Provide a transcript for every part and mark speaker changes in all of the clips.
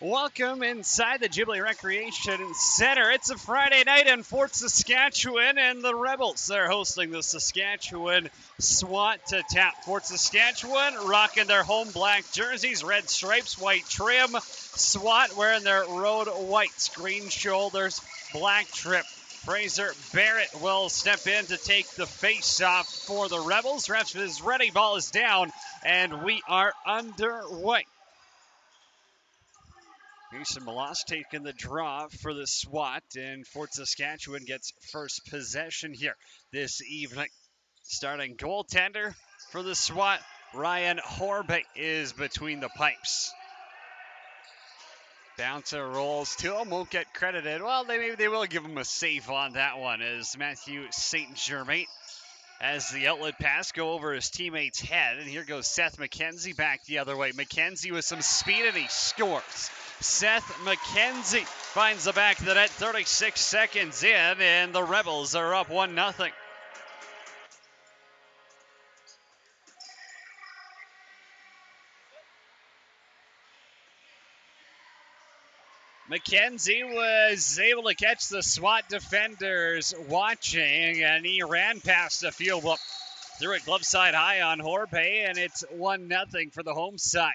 Speaker 1: Welcome inside the Ghibli Recreation Center. It's a Friday night in Fort Saskatchewan, and the Rebels are hosting the Saskatchewan SWAT to Town. Fort Saskatchewan rocking their home black jerseys, red stripes, white trim. SWAT wearing their road whites, green shoulders, black trim. Fraser Barrett will step in to take the face-off for the Rebels. Ref is ready, ball is down, and we are underway. Mason Malas taking the draw for the SWAT, and Fort Saskatchewan gets first possession here this evening. Starting goaltender for the SWAT, Ryan Horbe is between the pipes. Bouncer rolls to him, won't get credited. Well, maybe they will give him a save on that one as Matthew St. Germain as the outlet pass go over his teammate's head. And here goes Seth McKenzie back the other way. McKenzie with some speed, and he scores. Seth McKenzie finds the back of the net 36 seconds in, and the Rebels are up 1-0. McKenzie was able to catch the SWAT defenders watching, and he ran past the field. Well, threw it glove side high on Horbe, and it's 1-0 for the home side.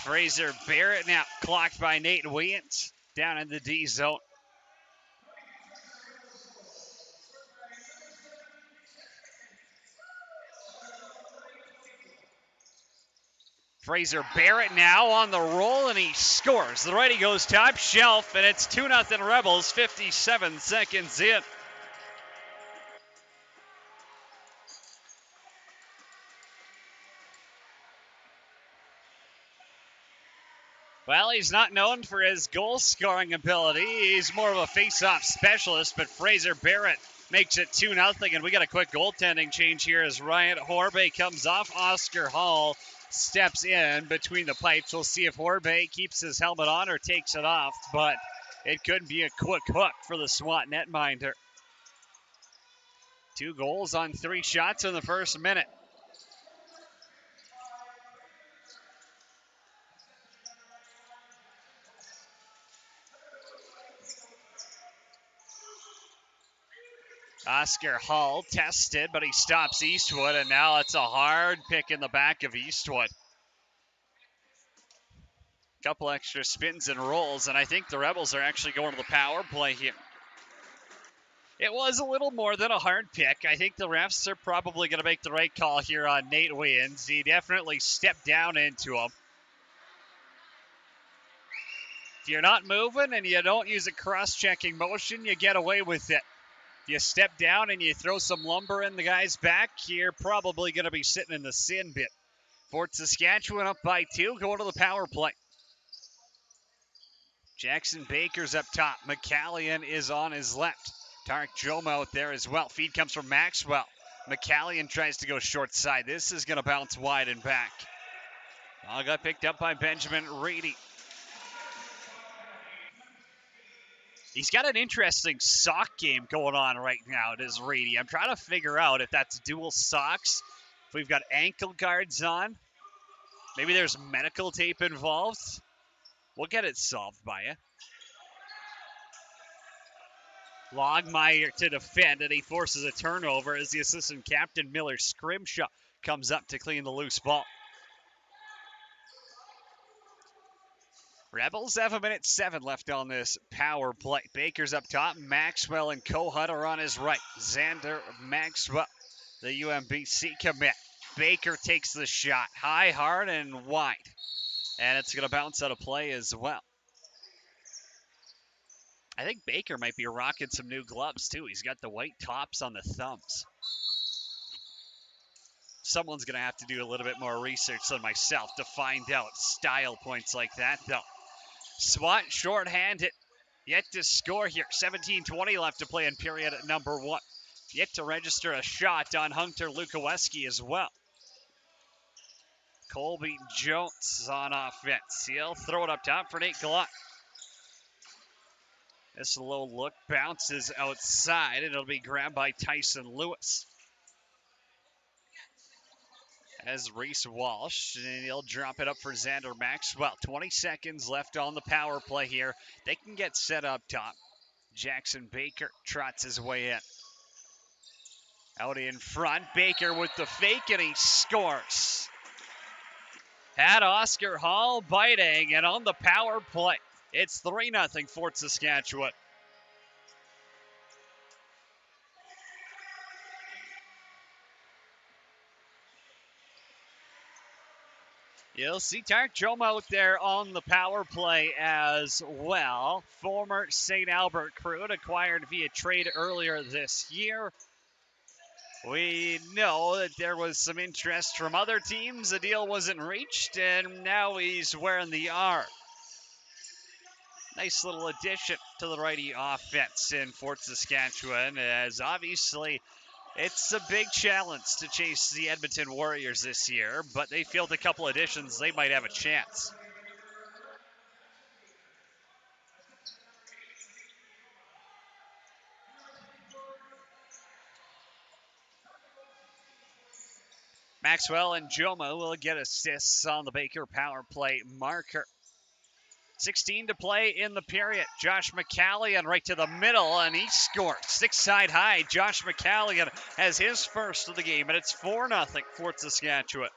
Speaker 1: Fraser Barrett now clocked by Nate Williams down in the D zone. Fraser Barrett now on the roll, and he scores. The righty goes top shelf, and it's 2-0 Rebels, 57 seconds in. Well, he's not known for his goal-scoring ability. He's more of a face-off specialist, but Fraser Barrett makes it 2-0, and we got a quick goaltending change here as Ryan Horbe comes off. Oscar Hall steps in between the pipes. We'll see if Horbe keeps his helmet on or takes it off, but it could be a quick hook for the SWAT netminder. 2 goals on 3 shots in the first minute. Oscar Hall tested, but he stops Eastwood, and now it's a hard pick in the back of Eastwood. Couple extra spins and rolls, and I think the Rebels are actually going to the power play here. It was a little more than a hard pick. I think the refs are probably going to make the right call here on Nate Williams. He definitely stepped down into him. If you're not moving and you don't use a cross-checking motion, you get away with it. If you step down and you throw some lumber in the guy's back, you're probably going to be sitting in the sin bin. Fort Saskatchewan up by 2, going to the power play. Jackson Baker's up top. McCallion is on his left. Tarek Joma out there as well. Feed comes from Maxwell. McCallion tries to go short side. This is going to bounce wide and back. All got picked up by Benjamin Reedy. He's got an interesting sock game going on right now, does Reedy. I'm trying to figure out if that's dual socks, if we've got ankle guards on. Maybe there's medical tape involved. We'll get it solved by you. Longmire to defend, and he forces a turnover as the assistant captain, Miller Scrimshaw, comes up to clean the loose ball. Rebels have 1:07 left on this power play. Baker's up top. Maxwell and Kohut are on his right. Xander Maxwell, the UMBC commit. Baker takes the shot. High, hard, and wide. And it's going to bounce out of play as well. I think Baker might be rocking some new gloves, too. He's got the white tops on the thumbs. Someone's going to have to do a little bit more research than myself to find out style points like that, though. SWAT shorthanded. Yet to score here. 17:20 left to play in period number 1. Yet to register a shot on Hunter Lukoweski as well. Colby Jones on offense. He'll throw it up top for Nate Gluck. This low look bounces outside, and it'll be grabbed by Tyson Lewis. as Reese Walsh, and he'll drop it up for Xander Maxwell. 20 seconds left on the power play here. They can get set up top. Jackson Baker trots his way in. Out in front, Baker with the fake, and he scores. Had Oscar Hall biting, and on the power play, it's 3-0 Fort Saskatchewan. You'll see Tarek Joma out there on the power play as well. Former St. Albert recruit acquired via trade earlier this year. We know that there was some interest from other teams. The deal wasn't reached, and now he's wearing the R. Nice little addition to the righty offense in Fort Saskatchewan, as obviously it's a big challenge to chase the Edmonton Warriors this year, but they feel with a couple additions, they might have a chance. Maxwell and Joma will get assists on the Baker power play marker. 16 to play in the period. Josh McCallion right to the middle, and he scores. 6-side high. Josh McCallion has his first of the game, and it's 4-0 Fort Saskatchewan.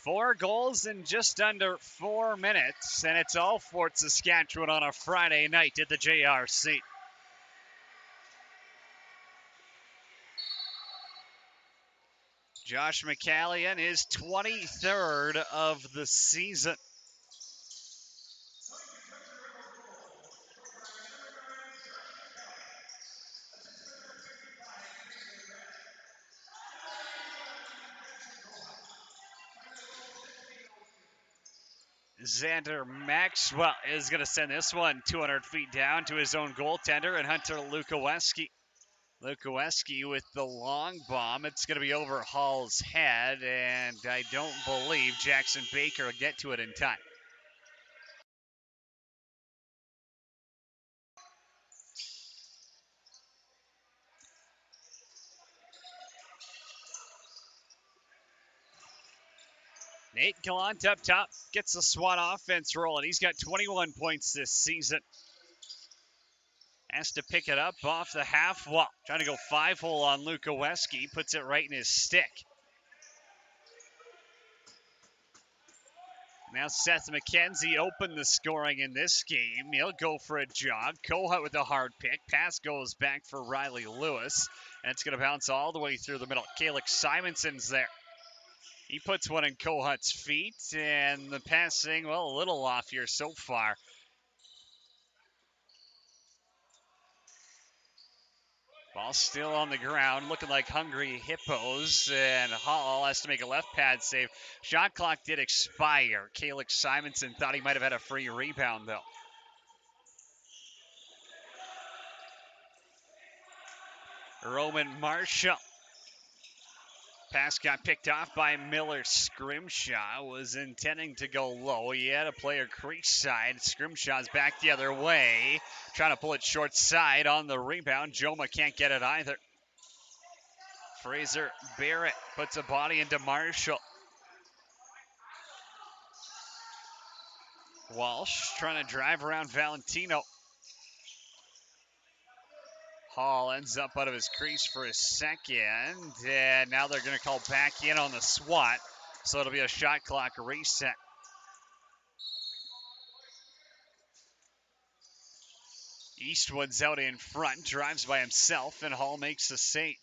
Speaker 1: Four goals in just under 4 minutes, and it's all Fort Saskatchewan on a Friday night at the JRC. Josh McCallion is 23rd of the season. Xander Maxwell is going to send this one 200 feet down to his own goaltender and Hunter Lukoweski. Lukoweski with the long bomb. It's going to be over Hall's head, and I don't believe Jackson Baker will get to it in time. Nate Gallant up top gets the SWAT offense rolling. He's got 21 points this season. Has to pick it up off the half wall. Trying to go 5-hole on Lukoweski. Puts it right in his stick. Now Seth McKenzie opened the scoring in this game. He'll go for a jog. Kohut with a hard pick. Pass goes back for Riley Lewis. And it's going to bounce all the way through the middle. Kalix Simonson's there. He puts one in Kohut's feet. And the passing, well, a little off here so far. Ball still on the ground, looking like hungry hippos, and Hall has to make a left pad save. Shot clock did expire. Kalix Simonson thought he might have had a free rebound, though. Roman Marshall. Pass got picked off by Miller. Scrimshaw was intending to go low. He had a player crease side. Scrimshaw's back the other way. Trying to pull it short side on the rebound. Joma can't get it either. Fraser Barrett puts a body into Marshall. Walsh trying to drive around Valentino. Hall ends up out of his crease for a second, and now they're going to call back in on the SWAT, so it'll be a shot clock reset. Eastwood's out in front, drives by himself, and Hall makes the save.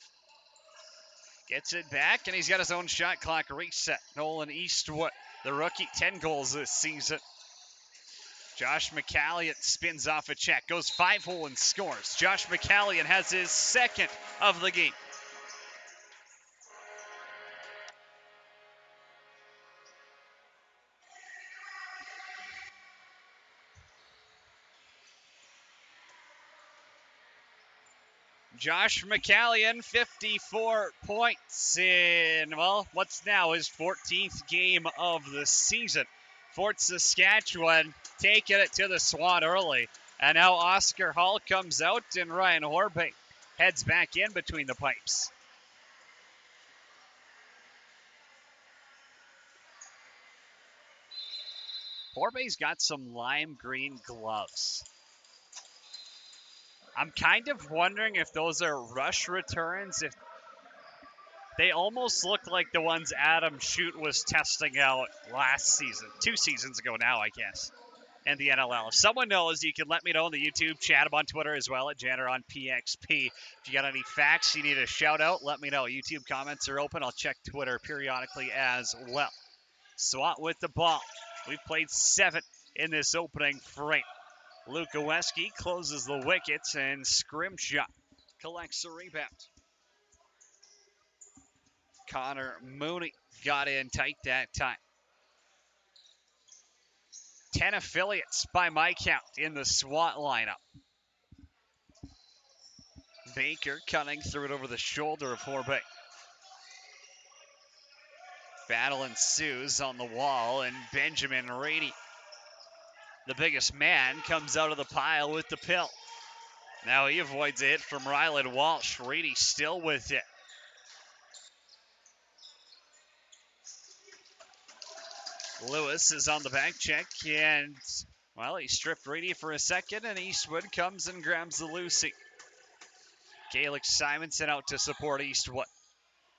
Speaker 1: Gets it back, and he's got his own shot clock reset. Nolan Eastwood, the rookie, 10 goals this season. Josh McCallion spins off a check, goes 5-hole and scores. Josh McCallion has his second of the game. Josh McCallion, 54 points in, well, what's now his 14th game of the season. Fort Saskatchewan taking it to the SWAT early. And now Oscar Hall comes out and Ryan Horbay heads back in between the pipes. Horbay's got some lime green gloves. I'm kind of wondering if those are rush returns. If they almost look like the ones Adam Shute was testing out last season, 2 seasons ago now, I guess, and the NLL. If someone knows, you can let me know in the YouTube chat. I'm on Twitter as well at Janner on PXP. If you got any facts you need a shout out, let me know. YouTube comments are open. I'll check Twitter periodically as well. SWAT with the ball. We've played 7 in this opening frame. Luka Weski closes the wickets and Scrimshaw collects a rebound. Connor Mooney got in tight that time. 10 affiliates by my count in the SWAT lineup. Baker cutting through it over the shoulder of Horbay. Battle ensues on the wall, and Benjamin Rady, the biggest man, comes out of the pile with the pill. Now he avoids it from Ryland Walsh. Rady still with it. Lewis is on the back check, and, well, he stripped Rady for a second, and Eastwood comes and grabs the Lucy. Gaelic Simonson out to support Eastwood.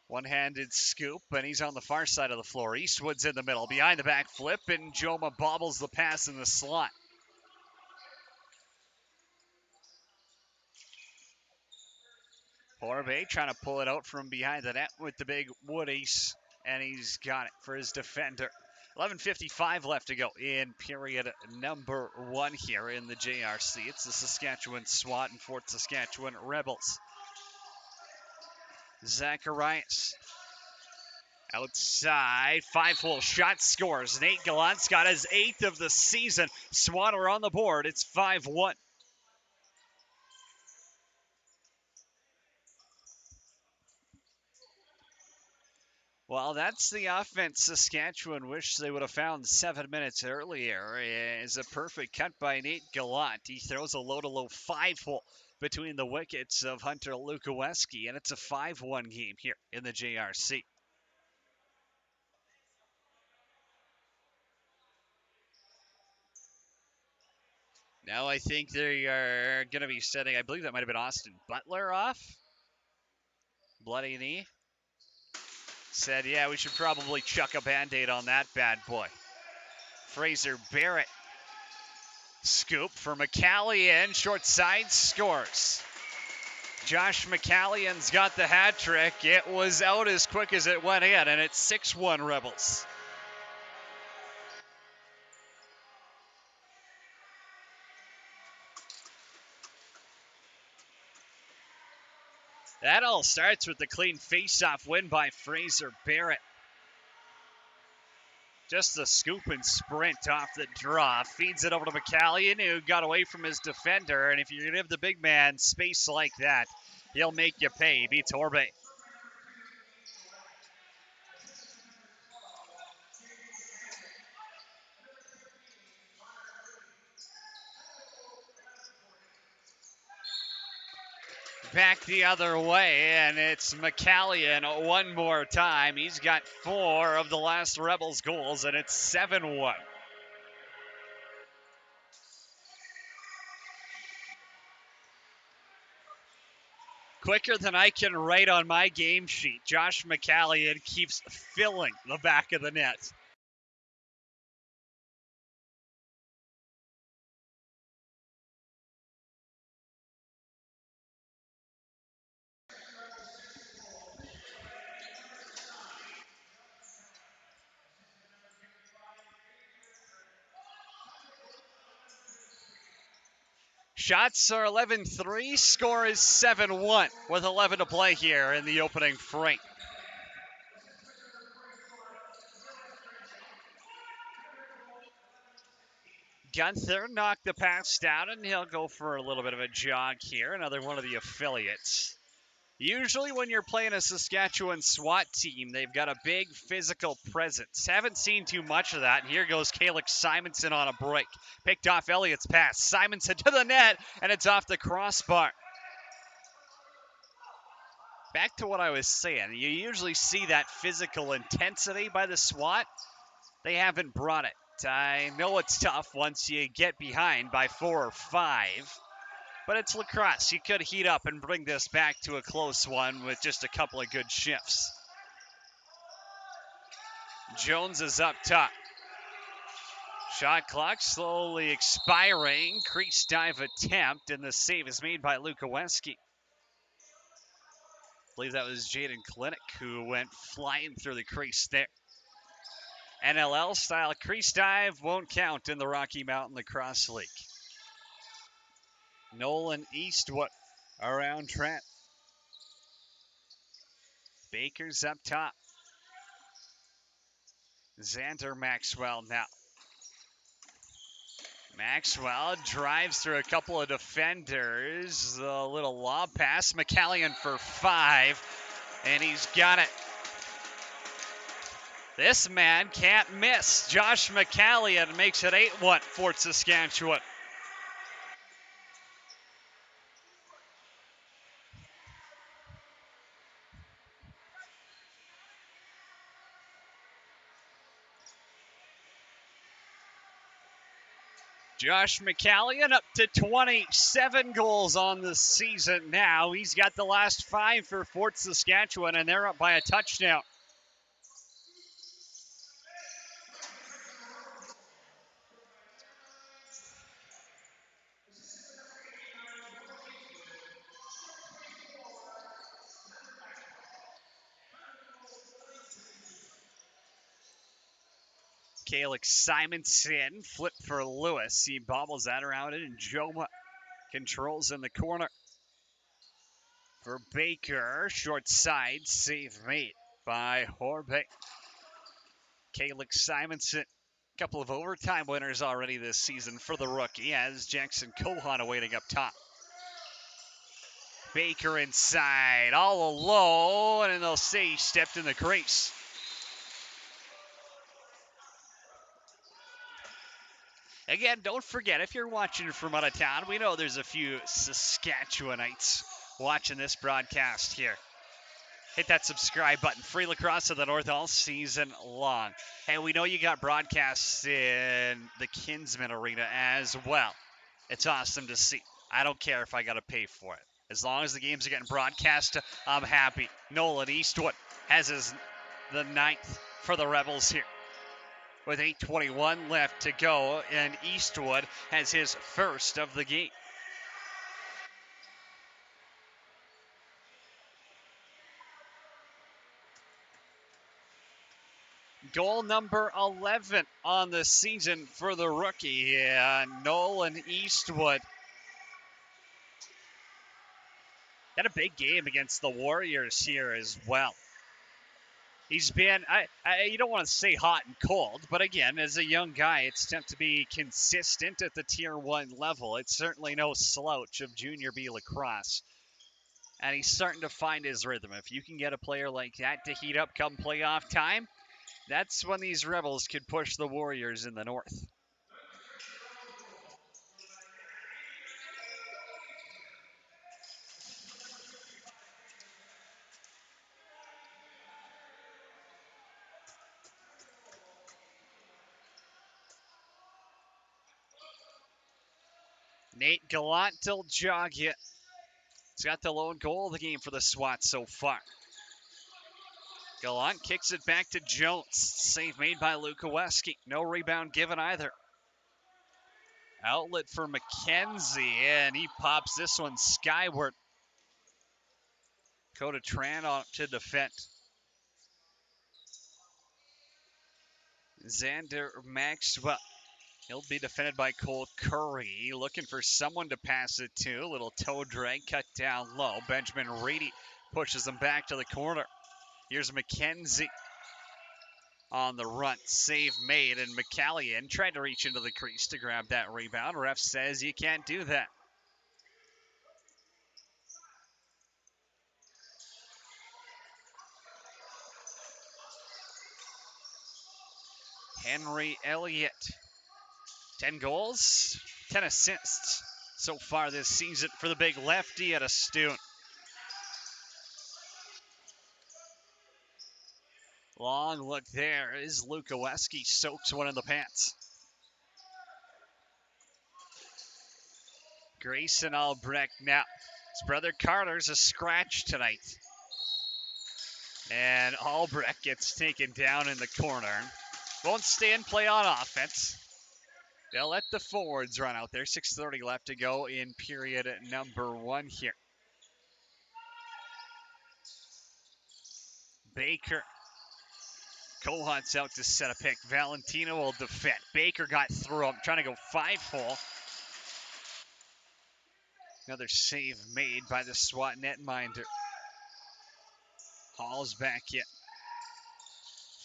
Speaker 1: One-handed scoop, and he's on the far side of the floor. Eastwood's in the middle, behind the back flip, and Joma bobbles the pass in the slot. Horbay trying to pull it out from behind the net with the big Woodies, and he's got it for his defender. 11:55 left to go in period number 1 here in the JRC. It's the Saskatchewan SWAT and Fort Saskatchewan Rebels. Zacharias outside, 5-hole shot, scores. Nate Gallant's got his 8th of the season. SWAT are on the board. It's 5-1. Well, that's the offense Saskatchewan wished they would have found 7 minutes earlier. Is a perfect cut by Nate Gallant. He throws a low-to-low 5-hole between the wickets of Hunter Lukoweski, and it's a 5-1 game here in the JRC. Now I think they are going to be setting, I believe that might have been Austin Butler off. Bloody knee. Said, yeah, we should probably chuck a Band-Aid on that bad boy. Fraser Barrett. Scoop for McCallion. Short side, scores. Josh McCallion's got the hat trick. It was out as quick as it went in, and it's 6-1 Rebels. That all starts with the clean face-off win by Fraser Barrett. Just the scoop and sprint off the draw. Feeds it over to McCallion, who got away from his defender. And if you give the big man space like that, he'll make you pay. He beats Horbay. Back the other way, and it's McCallion one more time. He's got 4 of the last Rebels goals, and it's 7-1. Quicker than I can write on my game sheet, Josh McCallion keeps filling the back of the net. Shots are 11-3, score is 7-1 with 11 to play here in the opening frame. Gunther knocked the pass down, and he'll go for a little bit of a jog here. Another one of the affiliates. Usually when you're playing a Saskatchewan SWAT team, they've got a big physical presence. Haven't seen too much of that. And here goes Calix Simonson on a break. Picked off Elliott's pass. Simonson to the net, and it's off the crossbar. Back to what I was saying. You usually see that physical intensity by the SWAT. They haven't brought it. I know it's tough once you get behind by 4 or 5. But it's Lacrosse. You could heat up and bring this back to a close one with just a couple of good shifts. Jones is up top. Shot clock slowly expiring. Crease dive attempt, and the save is made by Lukoweski. I believe that was Jaden Klinik who went flying through the crease there. NLL style crease dive won't count in the Rocky Mountain Lacrosse League. Nolan Eastwood around Trent. Baker's up top. Xander Maxwell now. Maxwell drives through a couple of defenders. A little lob pass. McCallion for 5, and he's got it. This man can't miss. Josh McCallion makes it 8-1 for Saskatchewan. Josh McCallion up to 27 goals on the season now. He's got the last 5 for Fort Saskatchewan, and they're up by a touchdown. Calix Simonson, flip for Lewis. He bobbles that around it, and Joma controls in the corner. For Baker, short side, save made by Horbe. Calix Simonson, a couple of overtime winners already this season for the rookie, as Jackson Cohan awaiting up top. Baker inside, all alone, and they'll say he stepped in the crease. Again, don't forget, if you're watching from out of town, we know there's a few Saskatchewanites watching this broadcast here. Hit that subscribe button. Free Lacrosse of the North all season long. Hey, we know you got broadcasts in the Kinsman Arena as well. It's awesome to see. I don't care if I got to pay for it. As long as the games are getting broadcast, I'm happy. Nolan Eastwood has the 9th for the Rebels here. With 8:21 left to go, and Eastwood has his first of the game. Goal number 11 on the season for the rookie, Nolan Eastwood. Got a big game against the Warriors here as well. He's been, you don't want to say hot and cold, but again, as a young guy, it's tough to be consistent at the Tier 1 level. It's certainly no slouch of Junior B lacrosse. And he's starting to find his rhythm. If you can get a player like that to heat up come playoff time, that's when these Rebels could push the Warriors in the north. Nate Gallant will jog it. He's got the lone goal of the game for the SWAT so far. Gallant kicks it back to Jones. Save made by Lukoweski. No rebound given either. Outlet for McKenzie, and he pops this one skyward. Coda Tran on to defend. Xander Maxwell. He'll be defended by Cole Curry. Looking for someone to pass it to. Little toe drag cut down low. Benjamin Reedy pushes him back to the corner. Here's McKenzie on the run. Save made, and McCallion tried to reach into the crease to grab that rebound. Ref says you can't do that. Henry Elliott, 10 goals, 10 assists so far this season for the big lefty at Astute. Long look there is Lukoweski, soaks one in the pants. Grayson Albrecht now. His brother Carter's a scratch tonight. And Albrecht gets taken down in the corner. Won't stay and play on offense. They'll let the forwards run out there. 6:30 left to go in period number 1 here. Baker. Kohut's out to set a pick. Valentino will defend. Baker got through him, trying to go 5-hole. Another save made by the SWAT netminder. Hall's back in.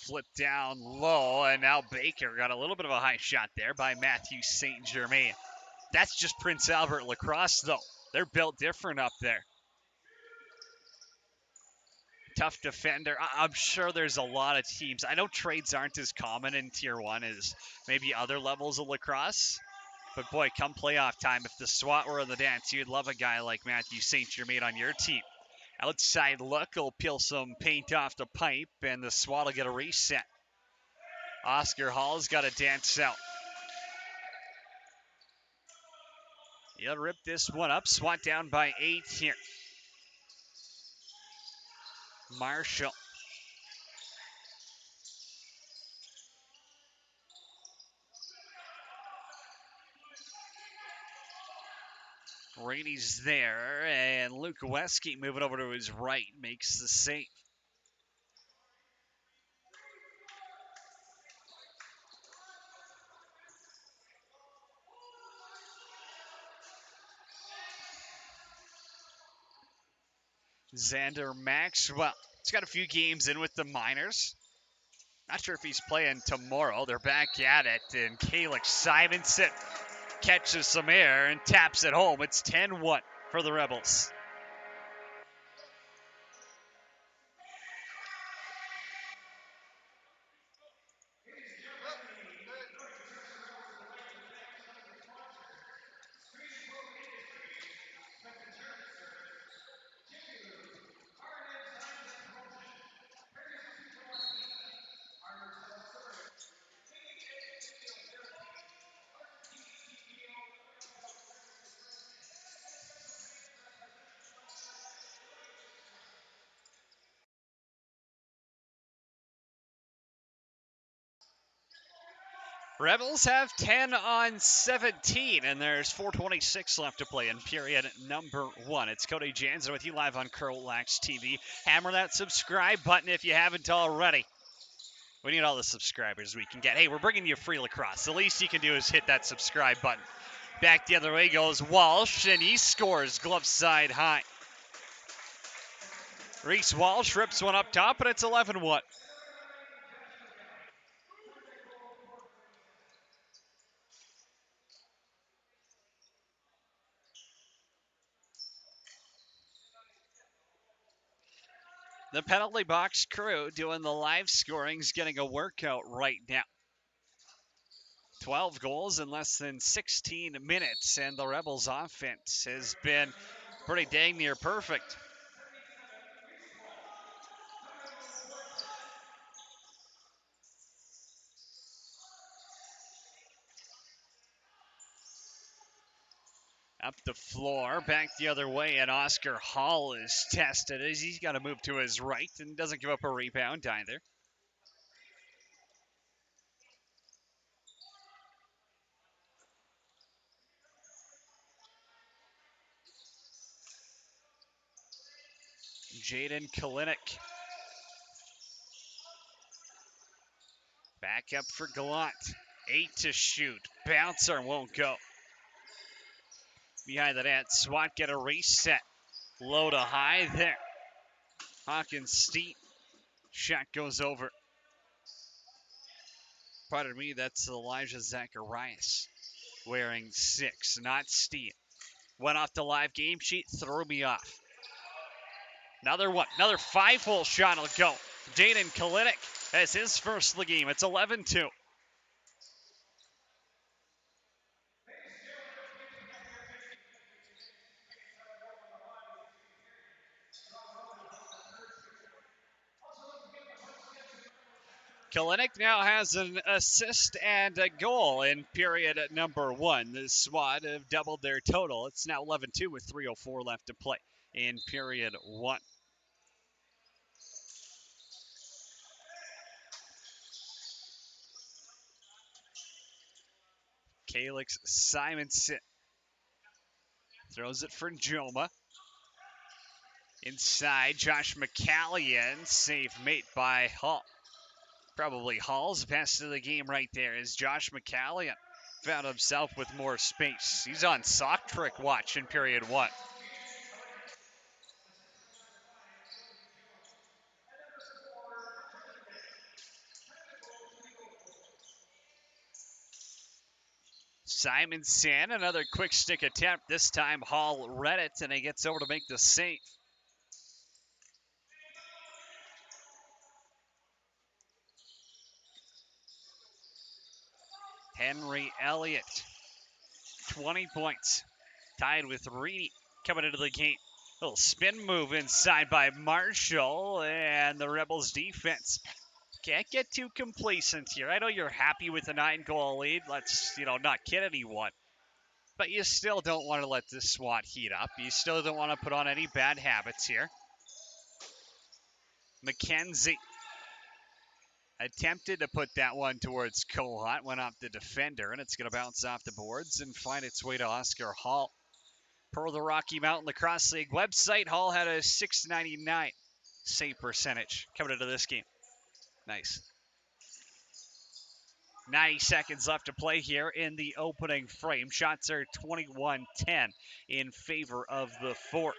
Speaker 1: Flip down low, and now Baker got a little bit of a high shot there by Matthew St. Germain. That's just Prince Albert Lacrosse, though. They're built different up there. Tough defender. I'm sure there's a lot of teams. I know trades aren't as common in Tier 1 as maybe other levels of lacrosse. But boy, come playoff time, if the SWAT were in the dance, you'd love a guy like Matthew St. Germain on your team. Outside look will peel some paint off the pipe, and the SWAT will get a reset. Oscar Hall's got to dance out. He'll rip this one up. SWAT down by 8 here. Marshall. Rainey's there, and Lukoweski moving over to his right makes the save. Xander Maxwell. He's got a few games in with the minors. Not sure if he's playing tomorrow. They're back at it, and Kalix Simonson catches some air and taps it home. It's 10-1 for the Rebels. Rebels have 10 on 17, and there's 4:26 left to play in period number 1. It's Cody Jansen with you live on CROW LAX TV. Hammer that subscribe button if you haven't already. We need all the subscribers we can get. Hey, we're bringing you free lacrosse. The least you can do is hit that subscribe button. Back the other way goes Walsh, and he scores glove side high. Reese Walsh rips one up top, and it's 11-1. The penalty box crew doing the live scoring is getting a workout right now. 12 goals in less than 16 minutes, and the Rebels offense has been pretty dang near perfect. Up the floor, back the other way, and Oscar Hall is tested as he's got to move to his right and doesn't give up a rebound either. Jaden Kalinick. Back up for Gallant. 8 to shoot. Bouncer won't go. Behind the net, SWAT get a reset. Low to high there. Hawkins steep. Shot goes over. Pardon me, that's Elijah Zacharias wearing 6, not Steve. Went off the live game sheet, threw me off. Another one, another 5-hole shot will go. Jaden Kalinick has his first of the game. It's 11-2. Kalinick now has an assist and a goal in period number 1. The SWAT have doubled their total. It's now 11-2 with 3:04 left to play in period 1. Calix Simonson throws it for Joma. Inside, Josh McCallion, safe mate by Hall. Probably Hall's best of the game right there is Josh McCallion. Found himself with more space. He's on sock trick watch in period 1. Simonson, another quick stick attempt. This time Hall read it and he gets over to make the save. Henry Elliott, 20 points. Tied with Reedy coming into the game. Little spin move inside by Marshall, and the Rebels defense can't get too complacent here. I know you're happy with a 9-goal lead. Let's, not kid anyone. But you still don't want to let this SWAT heat up. You still don't want to put on any bad habits here. McKenzie attempted to put that one towards Kohut, went off the defender, and it's going to bounce off the boards and find its way to Oscar Hall. Per the Rocky Mountain Lacrosse League website, Hall had a .699 save percentage coming into this game. Nice. 90 seconds left to play here in the opening frame. Shots are 21-10 in favor of the Fort.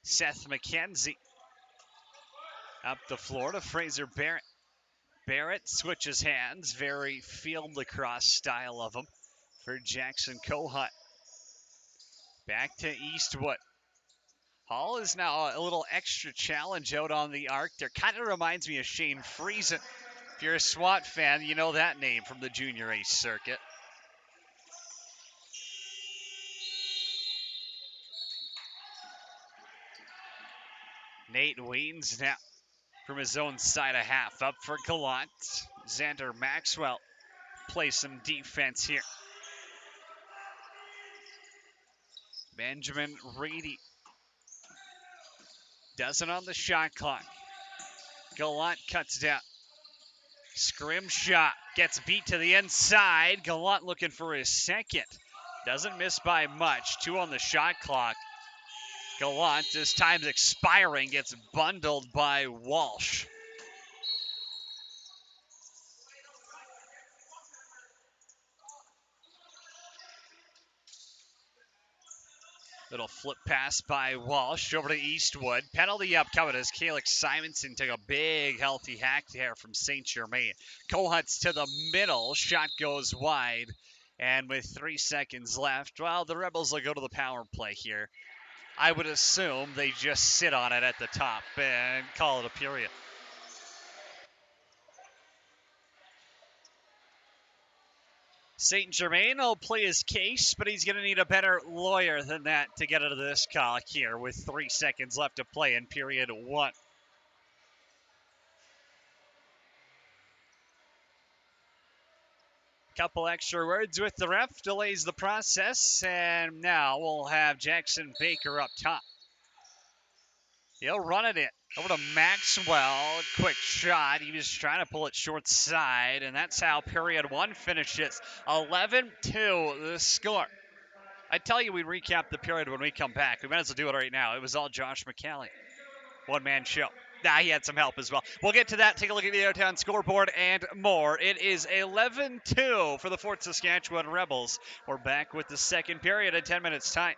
Speaker 1: Seth McKenzie up the floor to Fraser Barrett. Barrett switches hands, very field lacrosse style of him for Jackson Kohut. Back to Eastwood. Hall is now a little extra challenge out on the arc there. Kind of reminds me of Shane Friesen. If you're a SWAT fan, you know that name from the junior A circuit. Nate Weens now from his own side of half. Up for Gallant. Xander Maxwell plays some defense here. Benjamin Reedy doesn't on the shot clock. Gallant cuts down. Scrim shot gets beat to the inside. Gallant looking for his second. Doesn't miss by much. 2 on the shot clock. Gallant, as time's expiring, gets bundled by Walsh. Little flip pass by Walsh over to Eastwood. Penalty upcoming as Calix Simonson took a big healthy hack there from St. Germain. Kohut's to the middle. Shot goes wide. And with 3 seconds left, well, the Rebels will go to the power play here. I would assume they just sit on it at the top and call it a period. St. Germain will play his case, but he's going to need a better lawyer than that to get out of this call here with 3 seconds left to play in period 1. Couple extra words with the ref, delays the process, and now we'll have Jackson Baker up top. He'll run it in. Over to Maxwell, quick shot. He was trying to pull it short side, and that's how period 1 finishes. 11-2 the score. I tell you we'd recap the period when we come back. We might as well do it right now. It was all Josh McCallion. One-man show. He had some help as well. We'll get to that. Take a look at the Airtown scoreboard and more. It is 11-2 for the Fort Saskatchewan Rebels. We're back with the second period in 10 minutes' time.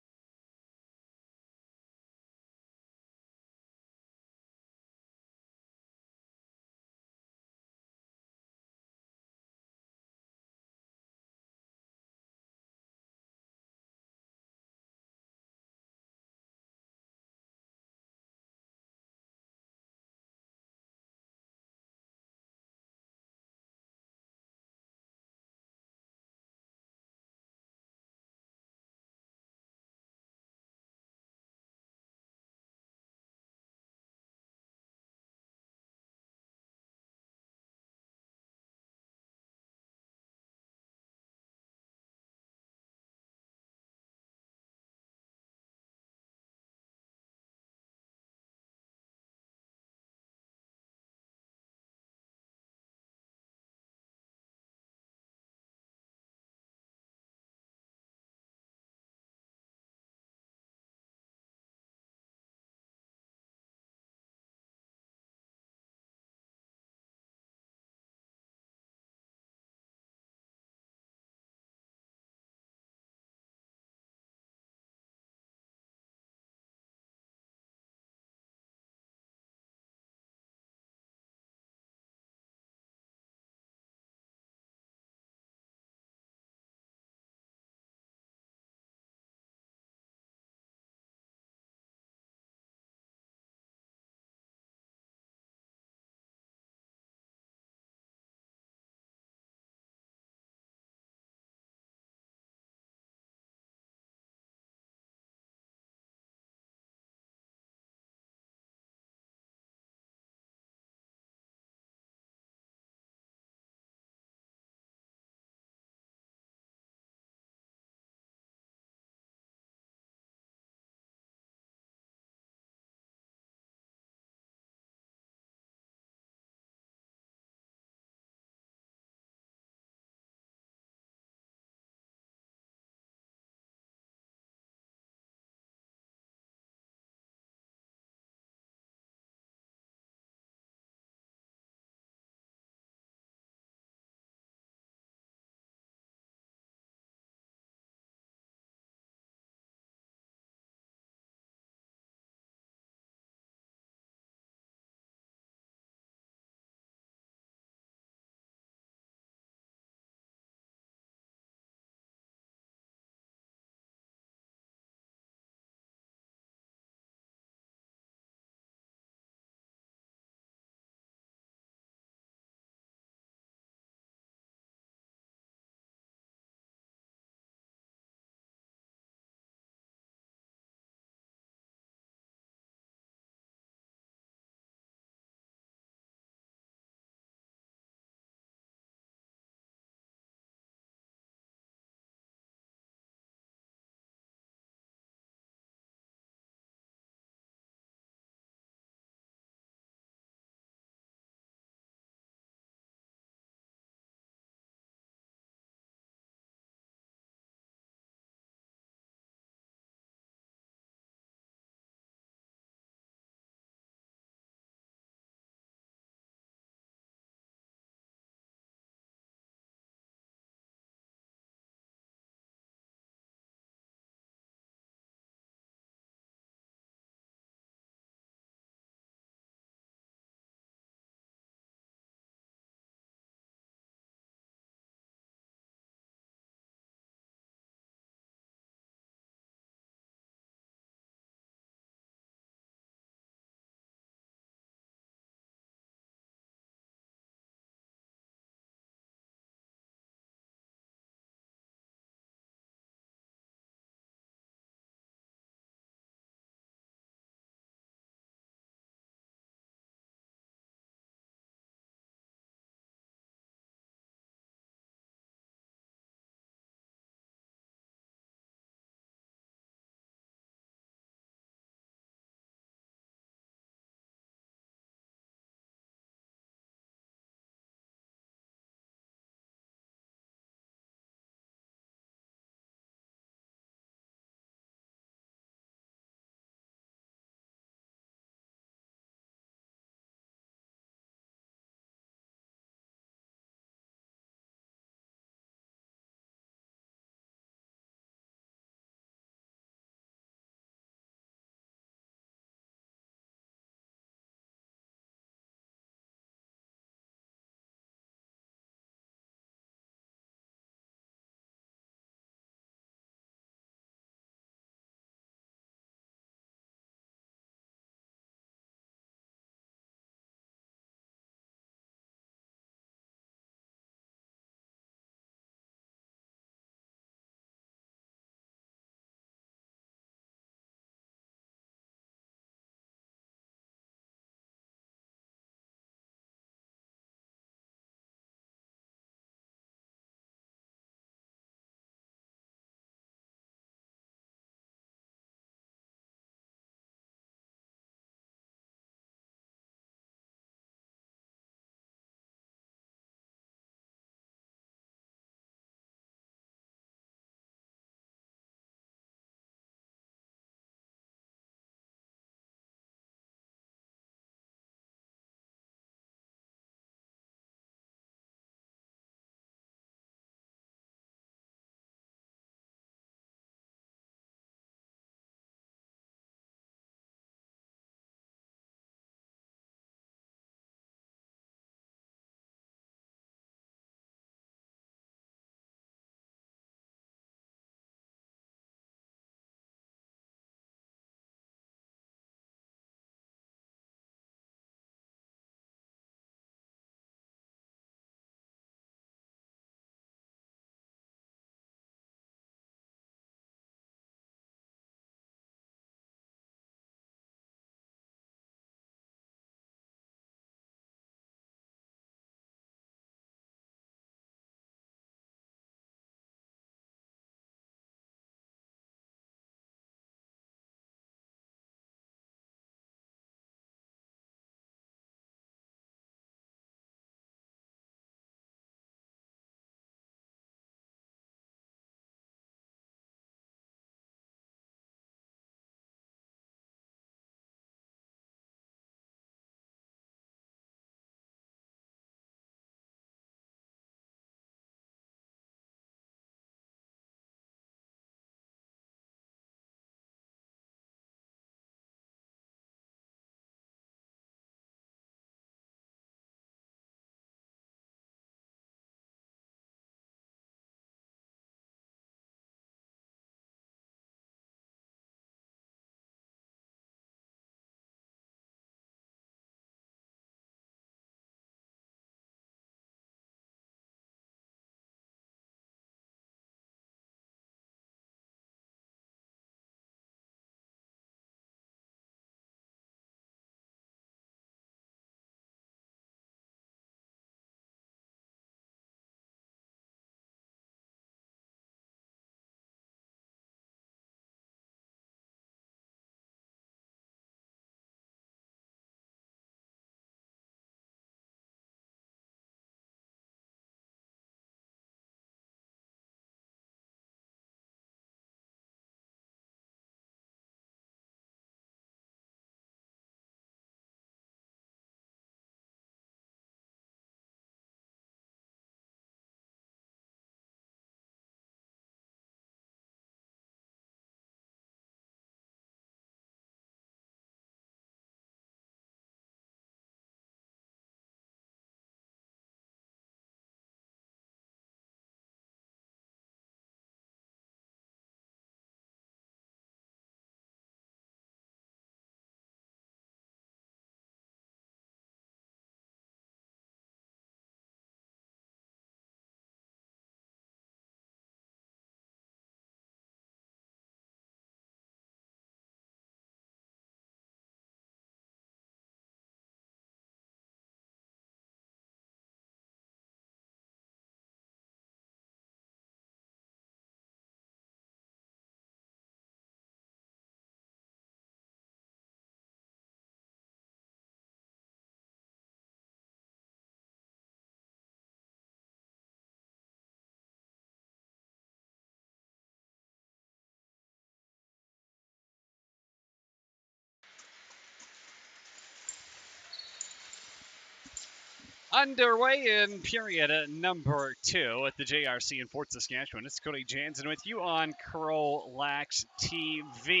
Speaker 1: Underway in period number 2 at the JRC in Fort Saskatchewan. It's Cody Jansen with you on CROW LAX TV.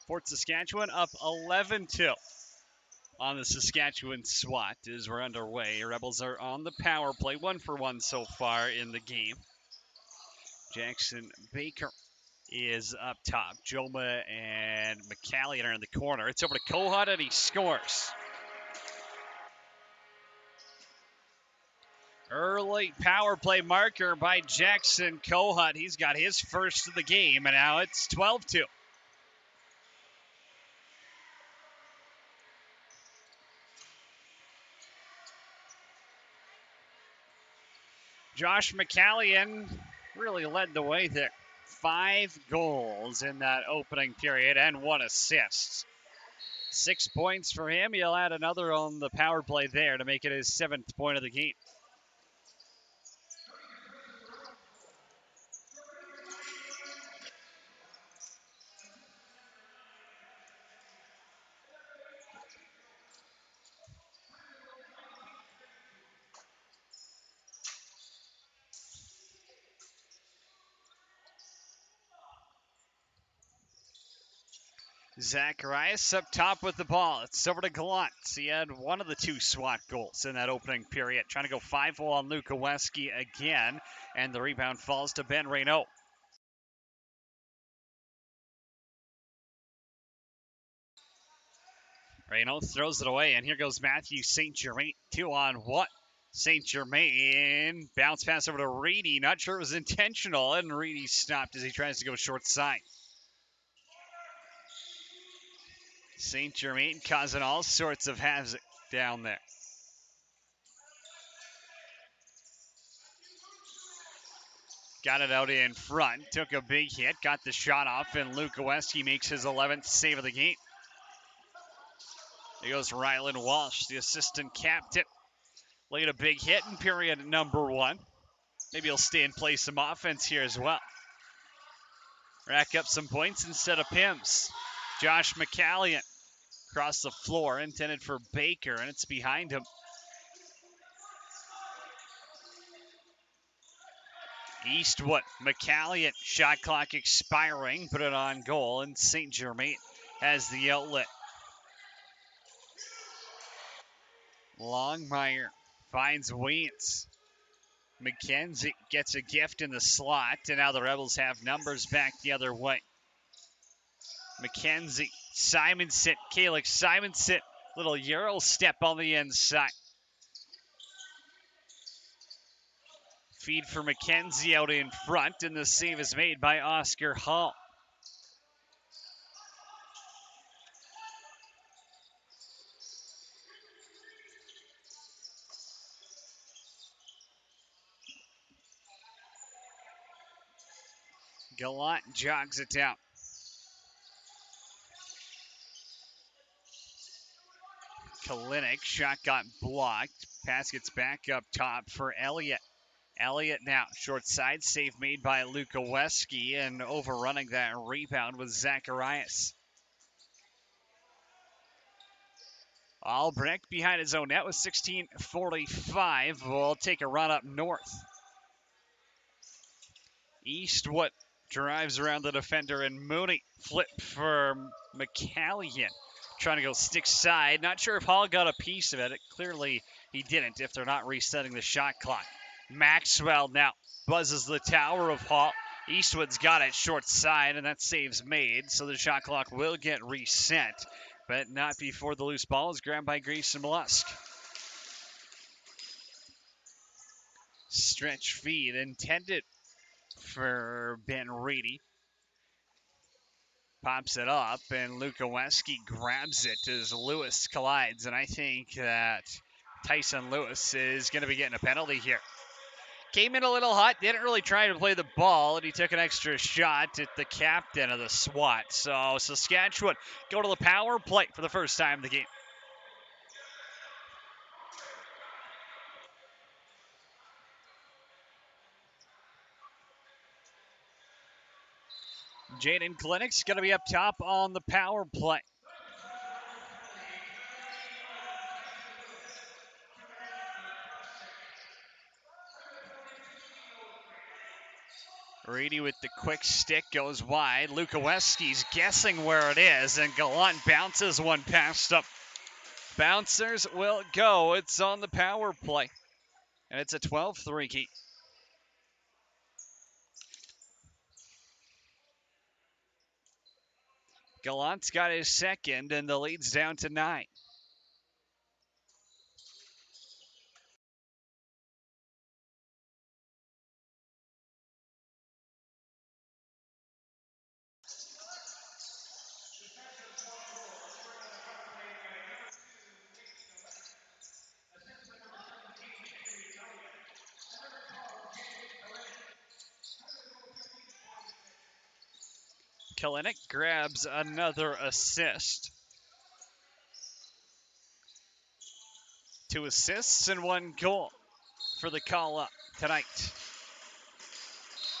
Speaker 1: Fort Saskatchewan up 11-2 on the Saskatchewan SWAT as we're underway. Rebels are on the power play, 1-for-1 so far in the game. Jackson Baker is up top. Joma and McCallion are in the corner. It's over to Kohut and he scores. Early power play marker by Jackson Kohut. He's got his first of the game, and now it's 12-2. Josh McCallion really led the way there. 5 goals in that opening period and 1 assist. 6 points for him. He'll add another on the power play there to make it his 7th point of the game. Zacharias up top with the ball. It's over to Gallant. He had one of the 2 SWAT goals in that opening period. Trying to go 5-0 on Luka Weski again, and the rebound falls to Ben Reynaud. Reynaud throws it away, and here goes Matthew St. Germain. 2-on-1. St. Germain bounce pass over to Reedy. Not sure it was intentional, and Reedy stopped as he tries to go short side. St. Germain causing all sorts of havoc down there. Got it out in front, took a big hit, got the shot off, and Luka Weski makes his 11th save of the game. Here goes Rylan Walsh, the assistant captain. Laid a big hit in period number 1. Maybe he'll stay and play some offense here as well. Rack up some points instead of Pims. Josh McCallion across the floor, intended for Baker, and it's behind him. Eastwood, McCallion, shot clock expiring, put it on goal, and St. Germain has the outlet. Longmire finds Weens. McKenzie gets a gift in the slot, and now the Rebels have numbers back the other way. McKenzie, Simonson, Calix Simonson, little Euro step on the inside. Feed for McKenzie out in front, and the save is made by Oscar Hall. Gallant jogs it down. Kalinick, shot got blocked. Pass gets back up top for Elliott. Elliott now, short side, save made by Luka Weski, and overrunning that rebound was Zacharias. Albrecht behind his own net with 16:45. Will take a run up north. Eastwood drives around the defender, and Mooney flip for McCallion. Trying to go stick side. Not sure if Hall got a piece of it. Clearly he didn't if they're not resetting the shot clock. Maxwell now buzzes the tower of Hall. Eastwood's got it short side, and that save's made, so the shot clock will get reset, but not before the loose ball is grabbed by Grayson Lusk. Stretch feed intended for Ben Reedy. Pops it up, and Luka Weski grabs it as Lewis collides, and I think that Tyson Lewis is going to be getting a penalty here. Came in a little hot, didn't really try to play the ball, and he took an extra shot at the captain of the SWAT. So Saskatchewan go to the power play for the first time in the game. Jaden Klinick's going to be up top on the power play. Reedy with the quick stick goes wide. Lukoweski's guessing where it is, and Gallant bounces one past him. Bouncers will go. It's on the power play, and it's a 12-3 keep. Gallant's got his second, and the lead's down to 9. Kalinick grabs another assist. 2 assists and 1 goal for the call-up tonight.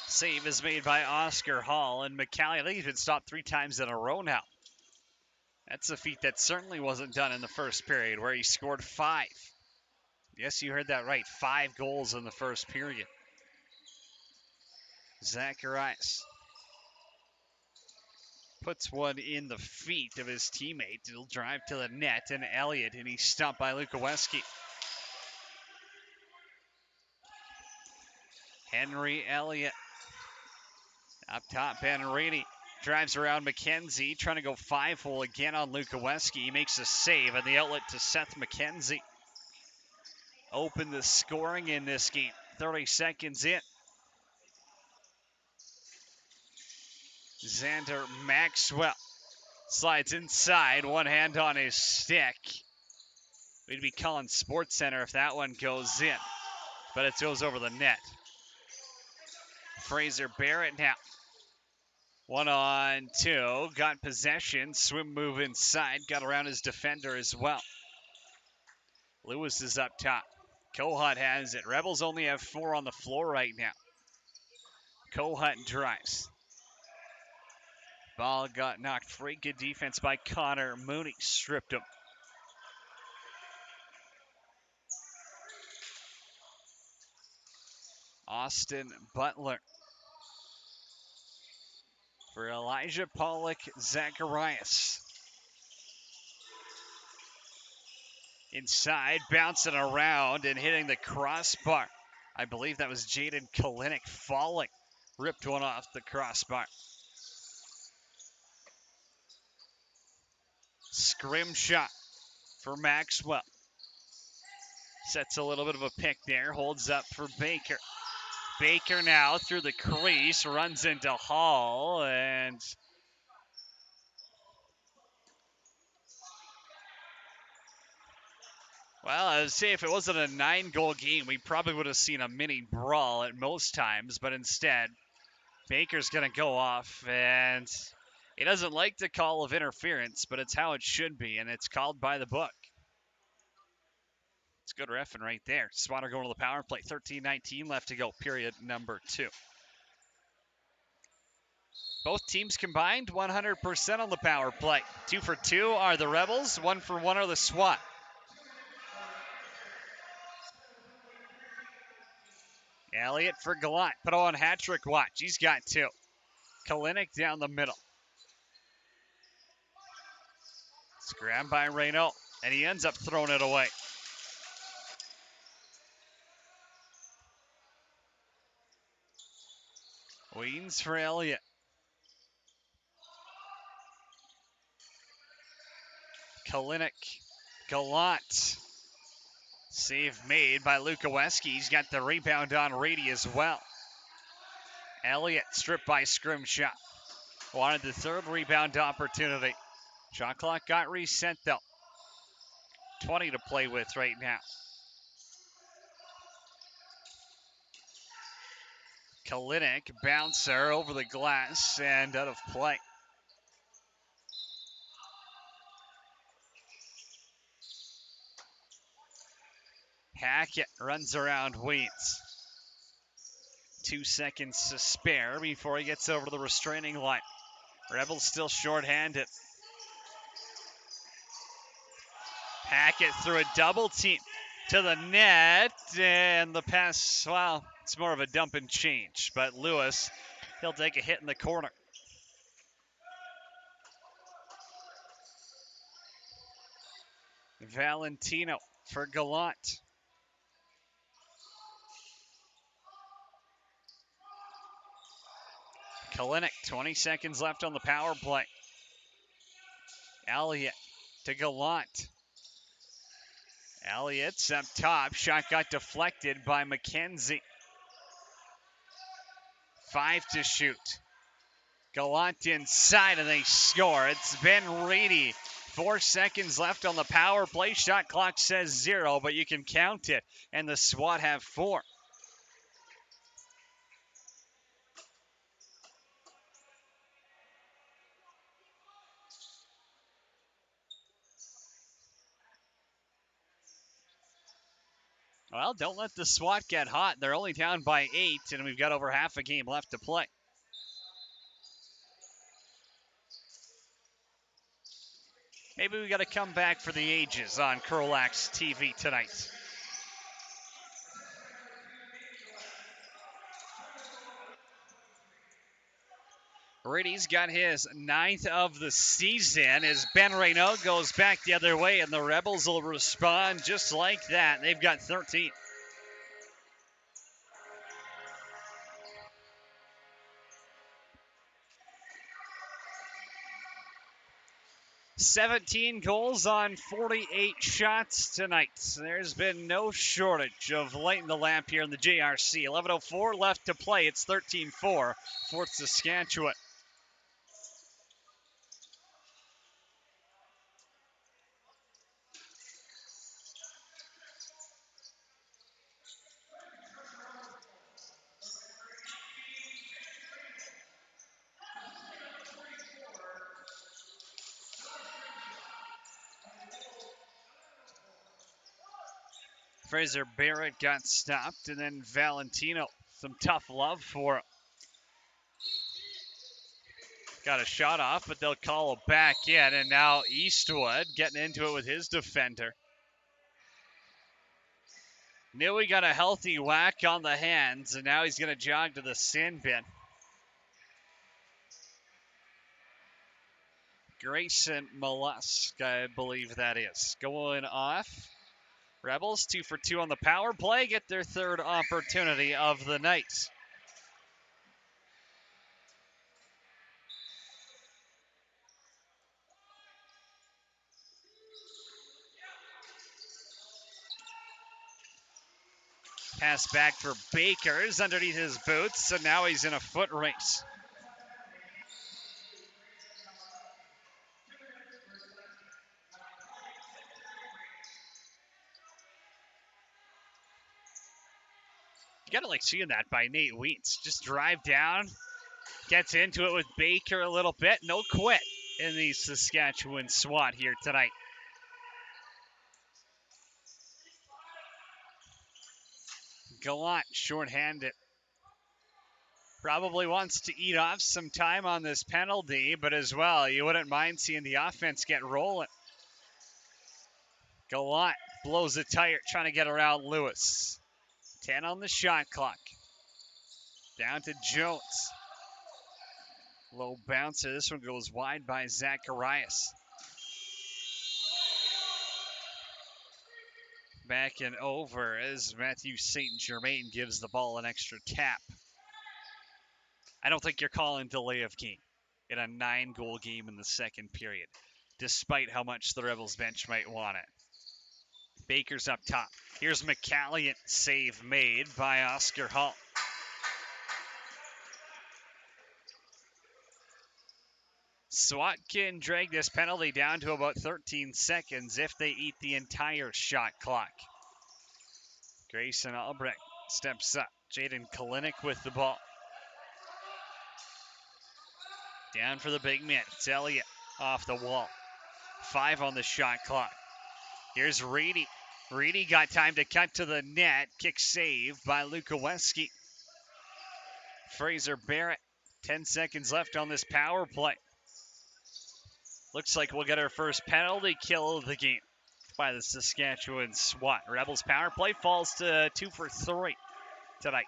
Speaker 1: Save is made by Oscar Hall, and McCallie, I think he's been stopped 3 times in a row now. That's a feat that certainly wasn't done in the first period, where he scored 5. Yes, you heard that right. 5 goals in the first period. Zacharias puts one in the feet of his teammate. He'll drive to the net, and Elliott, and he's stopped by Lukoweski. Henry Elliott up top, and Reedy drives around McKenzie, trying to go 5-hole again on Lukoweski. He makes a save, and the outlet to Seth McKenzie. Open the scoring in this game. 30 seconds in. Xander Maxwell slides inside, one hand on his stick. We'd be calling Sports Center if that one goes in, but it goes over the net. Fraser Barrett now. 1-on-2, got possession, swim move inside, got around his defender as well. Lewis is up top. Kohut has it. Rebels only have 4 on the floor right now. Kohut drives. Ball got knocked free. Good defense by Connor Mooney. Stripped him. Austin Butler. For Elijah Pollock Zacharias. Inside, bouncing around and hitting the crossbar. I believe that was Jaden Kalinick falling. Ripped one off the crossbar. Scrim shot for Maxwell. Sets a little bit of a pick there. Holds up for Baker. Baker now through the crease. Runs into Hall. And well, I would say if it wasn't a 9-goal game, we probably would have seen a mini brawl at most times. But instead, Baker's going to go off. And he doesn't like the call of interference, but it's how it should be. And it's called by the book. It's good reffing right there. SWAT are going to the power play. 13-19 left to go, period number 2. Both teams combined 100% on the power play. 2 for 2 are the Rebels. 1 for 1 are the SWAT. Elliott for Gallant. Put on hat-trick watch. He's got 2. Kalinick down the middle. It's grabbed by Reynaud, and he ends up throwing it away. Weens for Elliott. Kalinick. Gallant. Save made by Lukoweski. He's got the rebound on Reedy as well. Elliott stripped by Scrimshaw. Wanted the 3rd rebound opportunity. Shot clock got reset though. 20 to play with right now. Kalinick, bouncer over the glass and out of play. Hackett runs around Weeds. 2 seconds to spare before he gets over to the restraining line. Rebels still shorthanded. Hackett through a double team to the net, and the pass, well, it's more of a dump and change, but Lewis He'll take a hit in the corner. Valentino for Gallant. Kalinick, 20 seconds left on the power play. Elliott to Gallant. Elliott's up top. Shot got deflected by McKenzie. 5 to shoot. Gallant inside and they score. It's Ben Reedy. 4 seconds left on the power play. Shot clock says 0, but you can count it. And the SWAT have 4. Well, don't let the SWAT get hot. They're only down by 8, and we've got over half a game left to play. Maybe we got to come back for the ages on CROW LAX TV tonight. Reedy's got his 9th of the season as Ben Reynaud goes back the other way, and the Rebels will respond just like that. They've got 13. "17 goals on 48 shots tonight. There's been no shortage of lighting the lamp here in the JRC. 11:04 left to play. It's 13-4 for Saskatchewan. Fraser Barrett got stopped, and then Valentino, some tough love for him. Got a shot off, but they'll call it back in, and now Eastwood getting into it with his defender. Knew he got a healthy whack on the hands, and now he's going to jog to the sin bin. Grayson Mollusk, I believe that is, going off. Rebels 2 for 2 on the power play, get their 3rd opportunity of the night. Pass back for Bakers underneath his boots, so now he's in a foot race. You gotta like seeing that by Nate Weitz. Just drive down, gets into it with Baker a little bit. No quit in the Saskatchewan SWAT here tonight. Gallant shorthanded. Probably wants to eat off some time on this penalty, but as well, you wouldn't mind seeing the offense get rolling. Gallant blows it tight, trying to get around Lewis. 10 on the shot clock. Down to Jones. Low bouncer. This one goes wide by Zacharias. Back and over as Matthew St. Germain gives the ball an extra tap. I don't think you're calling delay of game in a 9-goal game in the second period, despite how much the Rebels bench might want it. Baker's up top. Here's McCallion. Save made by Oscar Hall. SWAT can drag this penalty down to about 13 seconds if they eat the entire shot clock. Grayson Albrecht steps up. Jaden Kalinick with the ball. Down for the big man. It's Elliott off the wall. 5 on the shot clock. Here's Reedy. Reedy got time to cut to the net. Kick save by Lukowski. Fraser Barrett. 10 seconds left on this power play. Looks like we'll get our first penalty kill of the game by the Saskatchewan SWAT. Rebels power play falls to 2 for 3 tonight.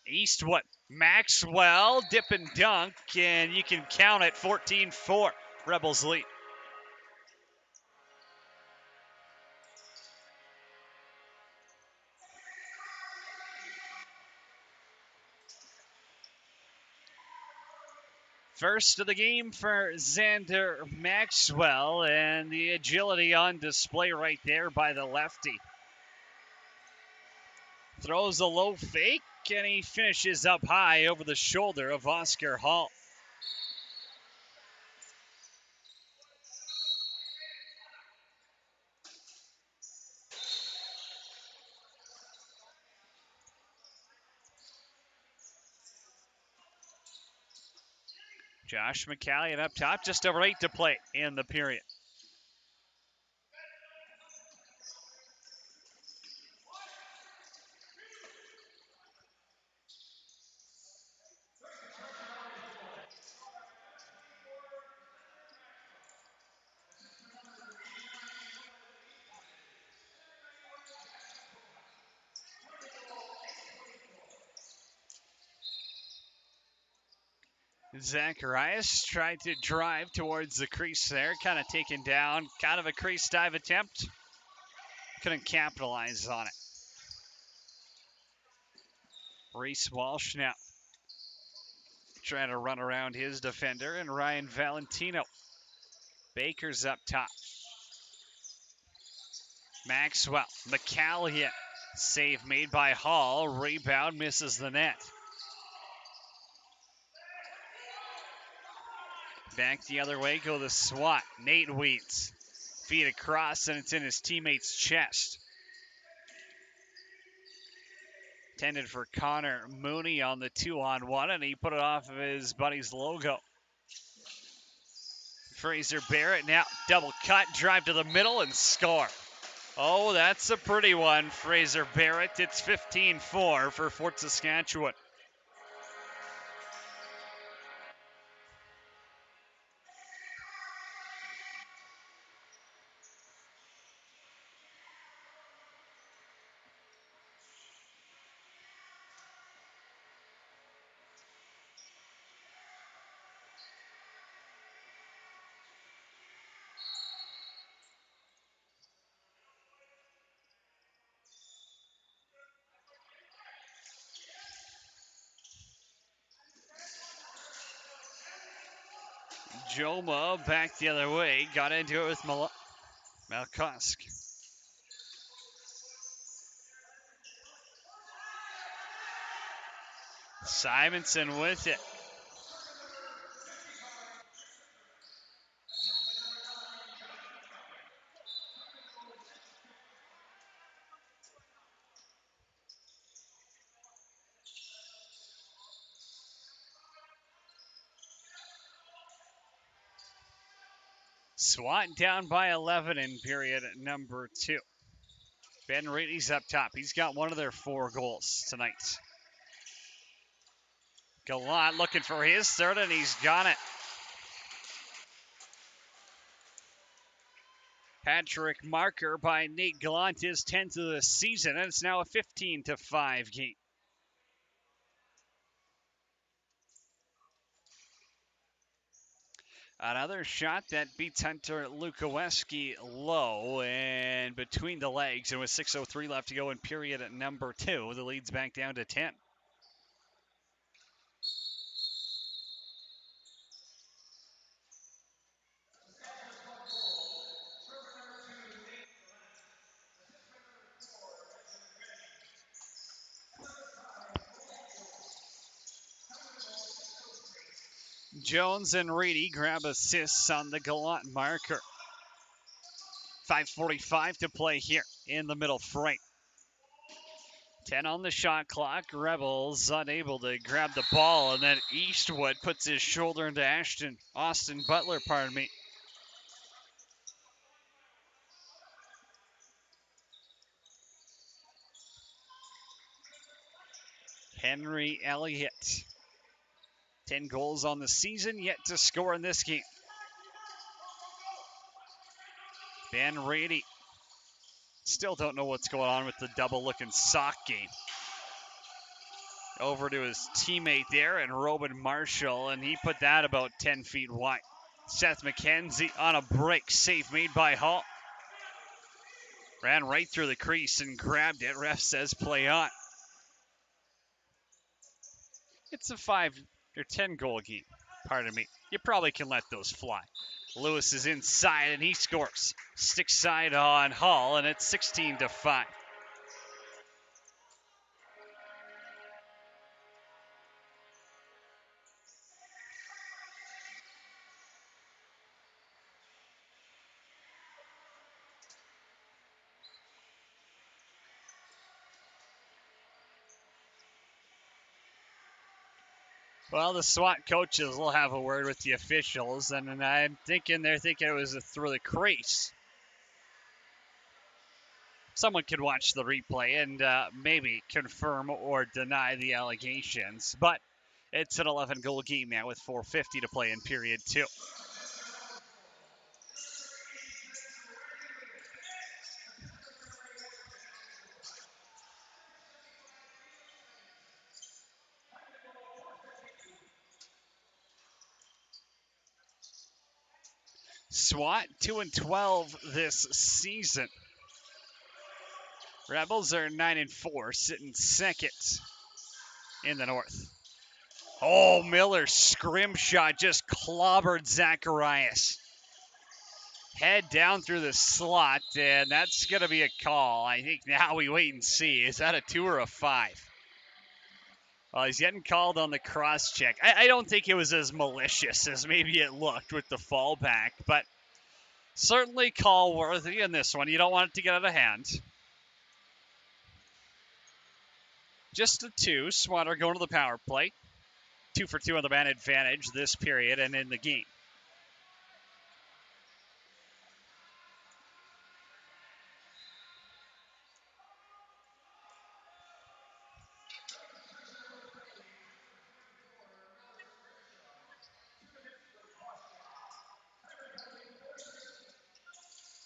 Speaker 1: Eastwood, Maxwell, dip and dunk, and you can count it, 14-4, Rebels lead. First of the game for Xander Maxwell, and the agility on display right there by the lefty. Throws a low fake, and he finishes up high over the shoulder of Oscar Hall. Josh McCallion up top, just over 8 to play in the period. Zacharias tried to drive towards the crease there, kind of taken down, kind of a crease dive attempt. Couldn't capitalize on it. Reese Walsh now trying to run around his defender, and Ryan Valentino. Baker's up top. Maxwell, McCallion. Save made by Hall. Rebound misses the net. Back the other way go the SWAT. Nate Weeds. Feet across, and it's in his teammate's chest. Intended for Connor Mooney on the 2-on-1, and he put it off of his buddy's logo. Fraser Barrett now double cut, drive to the middle, and score. Oh, that's a pretty one, Fraser Barrett. It's 15-4 for Fort Saskatchewan. Joma back the other way, got into it with Malkosk. Simonson with it. SWAT down by 11 in period number 2. Ben Reedy's up top. He's got one of their 4 goals tonight. Gallant looking for his third, and he's got it. Patrick Marker by Nate Gallant, his 10th of the season, and it's now a 15-5 game. Another shot that beats Hunter Lukoweski low and between the legs, and with 6:03 left to go in period at number 2, the lead's back down to 10. Jones and Reedy grab assists on the Gallant Marker. 5:45 to play here in the middle frame. 10 on the shot clock. Rebels unable to grab the ball, and then Eastwood puts his shoulder into Austin Butler, pardon me. Henry Elliott. 10 goals on the season, yet to score in this game. Ben Reedy. Still don't know what's going on with the double-looking sock game. over to his teammate there, and Robin Marshall, and he put that about 10 feet wide. Seth McKenzie on a break, save made by Hall. Ran right through the crease and grabbed it. Ref says play on. It's a 5 or 10 goal game. Pardon me. You probably can let those fly. Lewis is inside and he scores. Stick side on Hall, and it's 16-5. Well, the SWAT coaches will have a word with the officials, and I'm thinking they're thinking it was through the crease. Someone could watch the replay and maybe confirm or deny the allegations, but it's an 11-goal game now with 4:50 to play in period 2. SWAT 2-12 this season. Rebels are 9-4, sitting second in the North. Oh, Miller's scrim shot just clobbered Zacharias. Head down through the slot, and that's going to be a call. I think now we wait and see. Is that a 2 or a 5? Well, he's getting called on the cross check. I don't think it was as malicious as maybe it looked with the fallback, but certainly call worthy in this one. You don't want it to get out of hand. Just a 2. SWAT are going to the power play. 2 for 2 on the man advantage this period and in the game.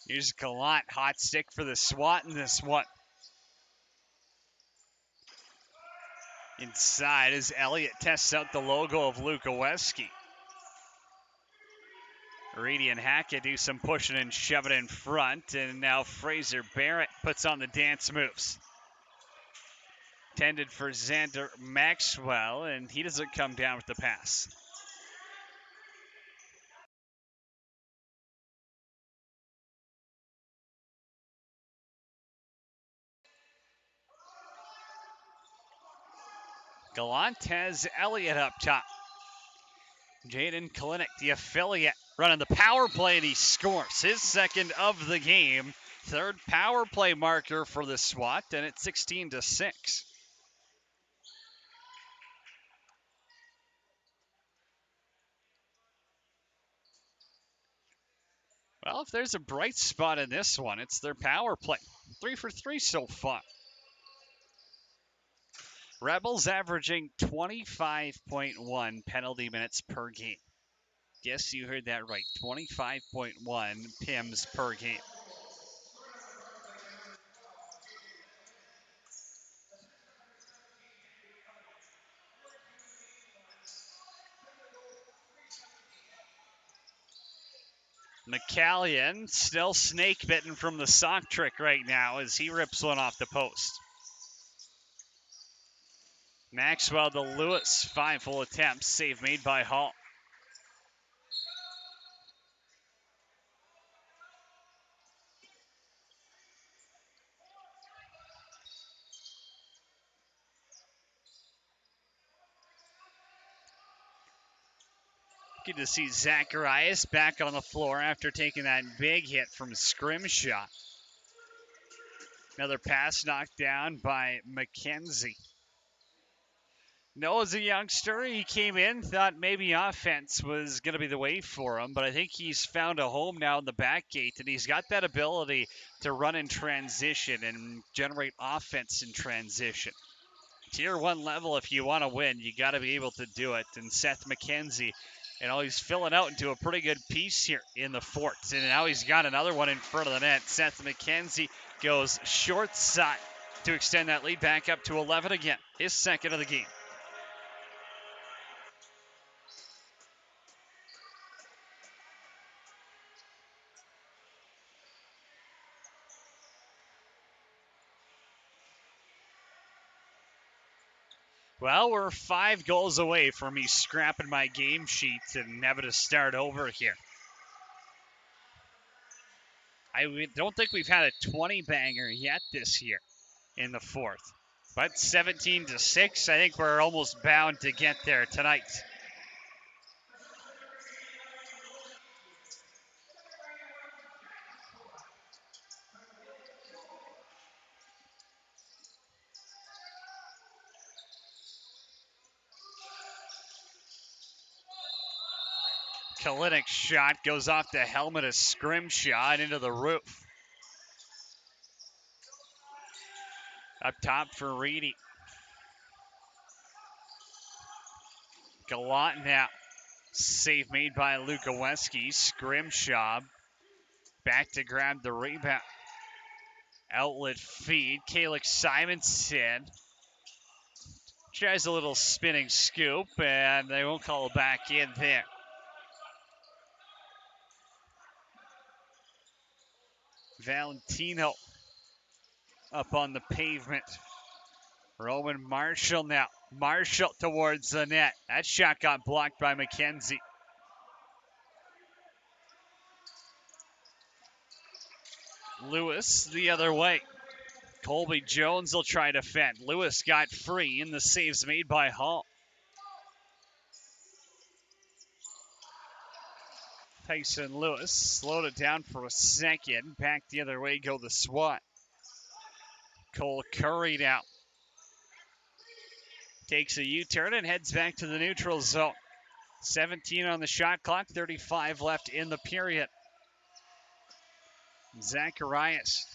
Speaker 1: Here's Gallant, hot stick for the SWAT in this one. Inside as Elliott tests out the logo of Luka Weski. Reedy and Hackett do some pushing and shoving in front, and now Fraser Barrett puts on the dance moves. Tended for Xander Maxwell, and he doesn't come down with the pass. Gallant has Elliott up top. Jaden Kalinick, the affiliate, running the power play, and he scores his second of the game. Third power play marker for the SWAT, and it's 16-6. Well, if there's a bright spot in this one, it's their power play. 3 for 3 so far. Rebels averaging 25.1 penalty minutes per game. Yes, you heard that right. 25.1 PIMs per game. McCallion still snake bitten from the sock trick right now as he rips one off the post. Maxwell to Lewis, 5 full attempts, save made by Hall. Good to see Zacharias back on the floor after taking that big hit from Scrimshaw. Another pass knocked down by McKenzie. Noah's a youngster. He came in, thought maybe offense was going to be the way for him, but I think he's found a home now in the back gate, and he's got that ability to run in transition and generate offense in transition. Tier 1 level, if you want to win, you got to be able to do it. And Seth McKenzie, he's filling out into a pretty good piece here in the fort. And now he's got another one in front of the net. Seth McKenzie goes short side to extend that lead back up to 11 again. His second of the game. Well, we're 5 goals away from me scrapping my game sheet and having to start over here. I don't think we've had a 20-banger yet this year in the fourth. But 17-6, I think we're almost bound to get there tonight. Kalinic's shot goes off the helmet, a scrim shot into the roof. Up top for Reedy. Gallant now. Save made by Lukoweski. Scrimshaw back to grab the rebound. Outlet feed. Kalik Simonson tries a little spinning scoop, and they won't call it back in there. Valentino up on the pavement. Roman Marshall now. Marshall towards the net. That shot got blocked by McKenzie. Lewis the other way. Colby Jones will try to defend. Lewis got free in the saves made by Hall. Tyson Lewis slowed it down for a second. Back the other way go the SWAT. Cole Curry now. Takes a U-turn and heads back to the neutral zone. 17 on the shot clock, 35 left in the period. Zacharias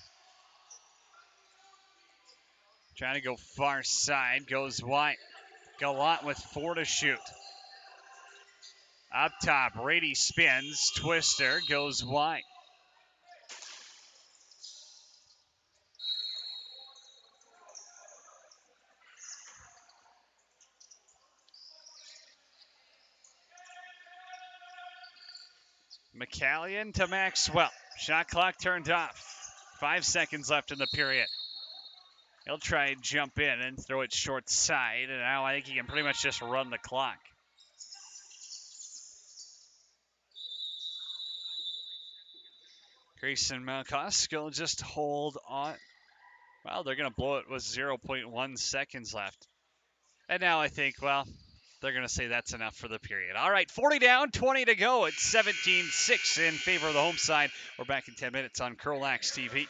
Speaker 1: trying to go far side, goes wide. Gallant with 4 to shoot. Up top, Rady spins, twister, goes wide. McCallion to Maxwell. Shot clock turned off. 5 seconds left in the period. He'll try and jump in and throw it short side, and now I think he can pretty much just run the clock. Grayson Malkosko will just hold on. Well, they're going to blow it with 0.1 seconds left. And now I think, well, they're going to say that's enough for the period. All right, 40 down, 20 to go. It's 17-6 in favor of the home side. We're back in 10 minutes on CROW LAX TV.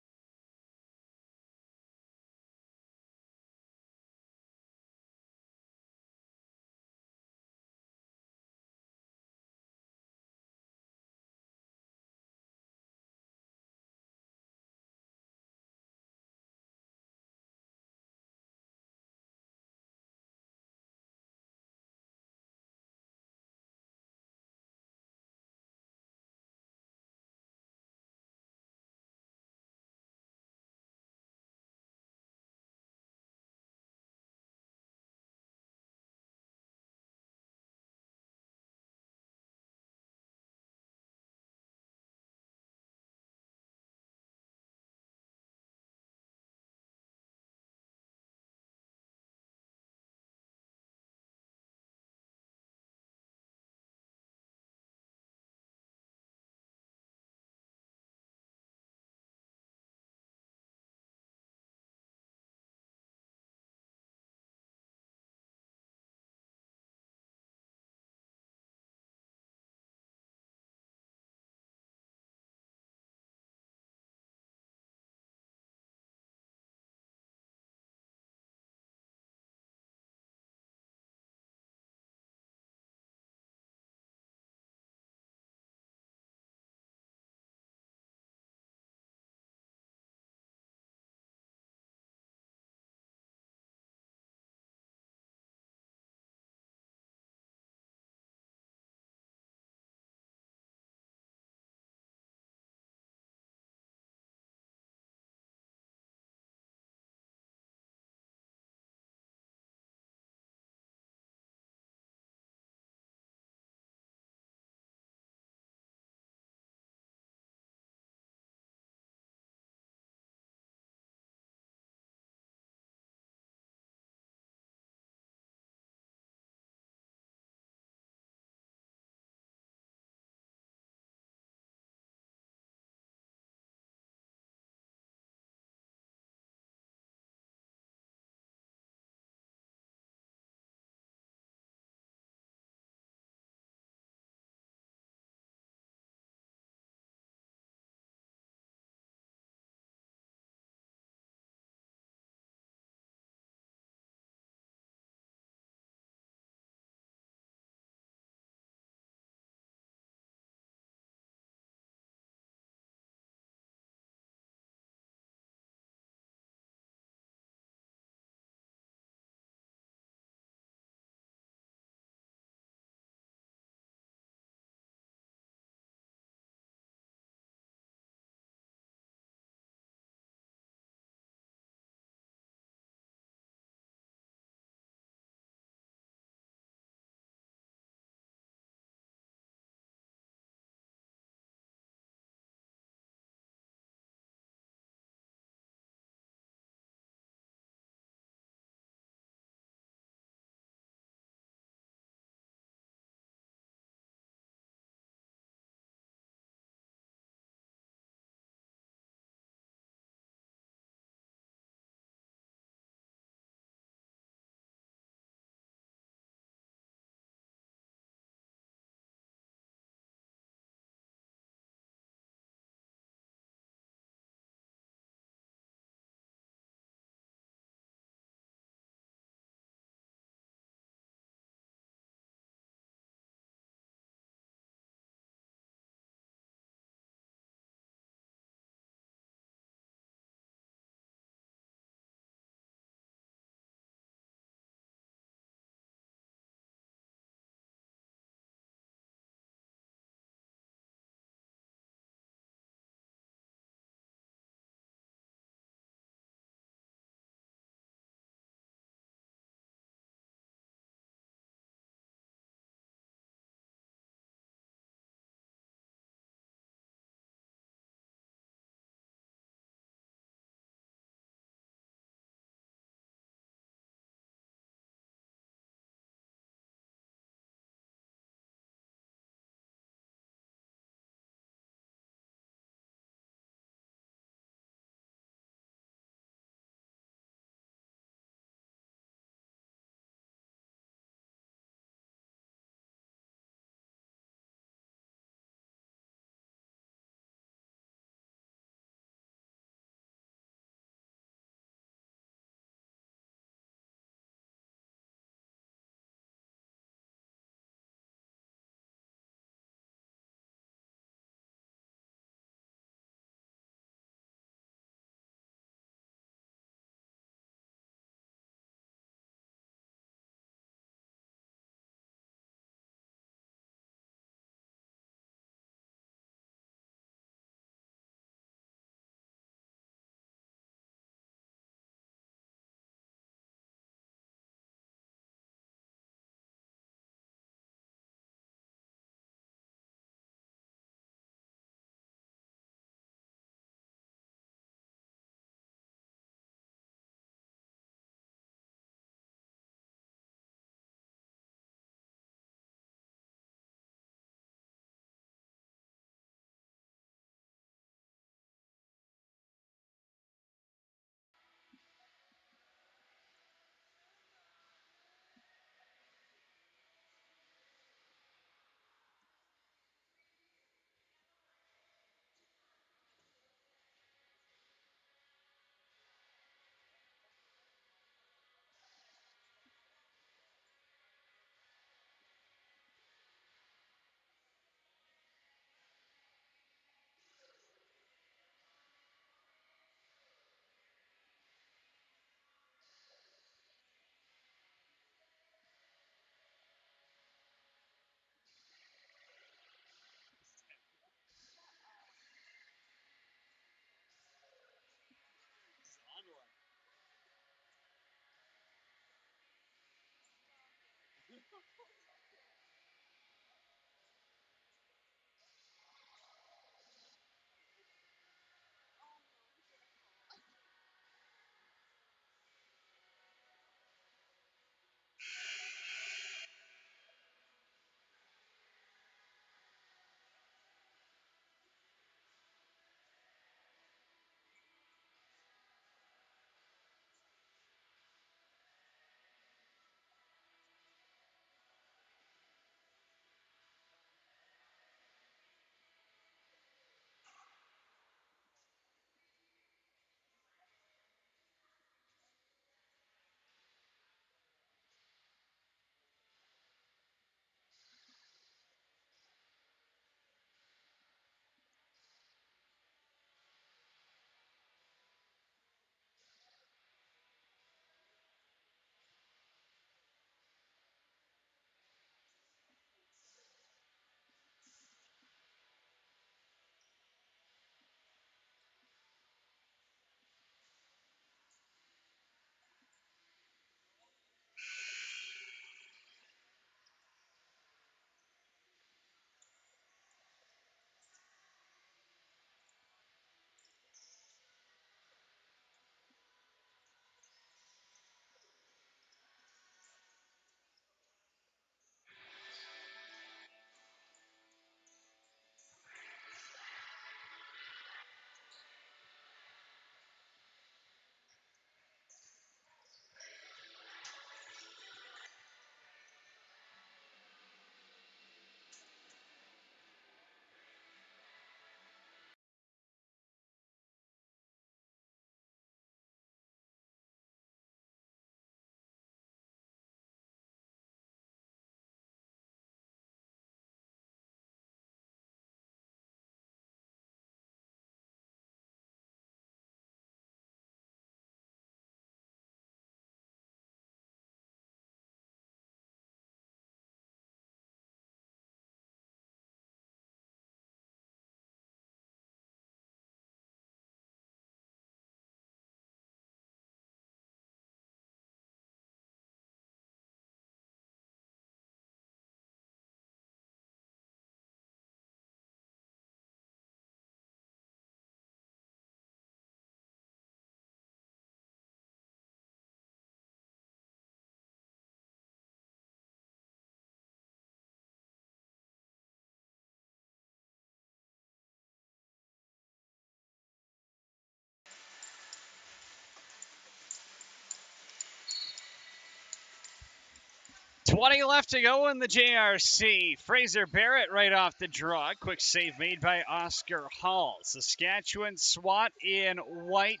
Speaker 1: $20 left to go in the JRC. Fraser Barrett right off the draw. Quick save made by Oscar Hall. Saskatchewan SWAT in white.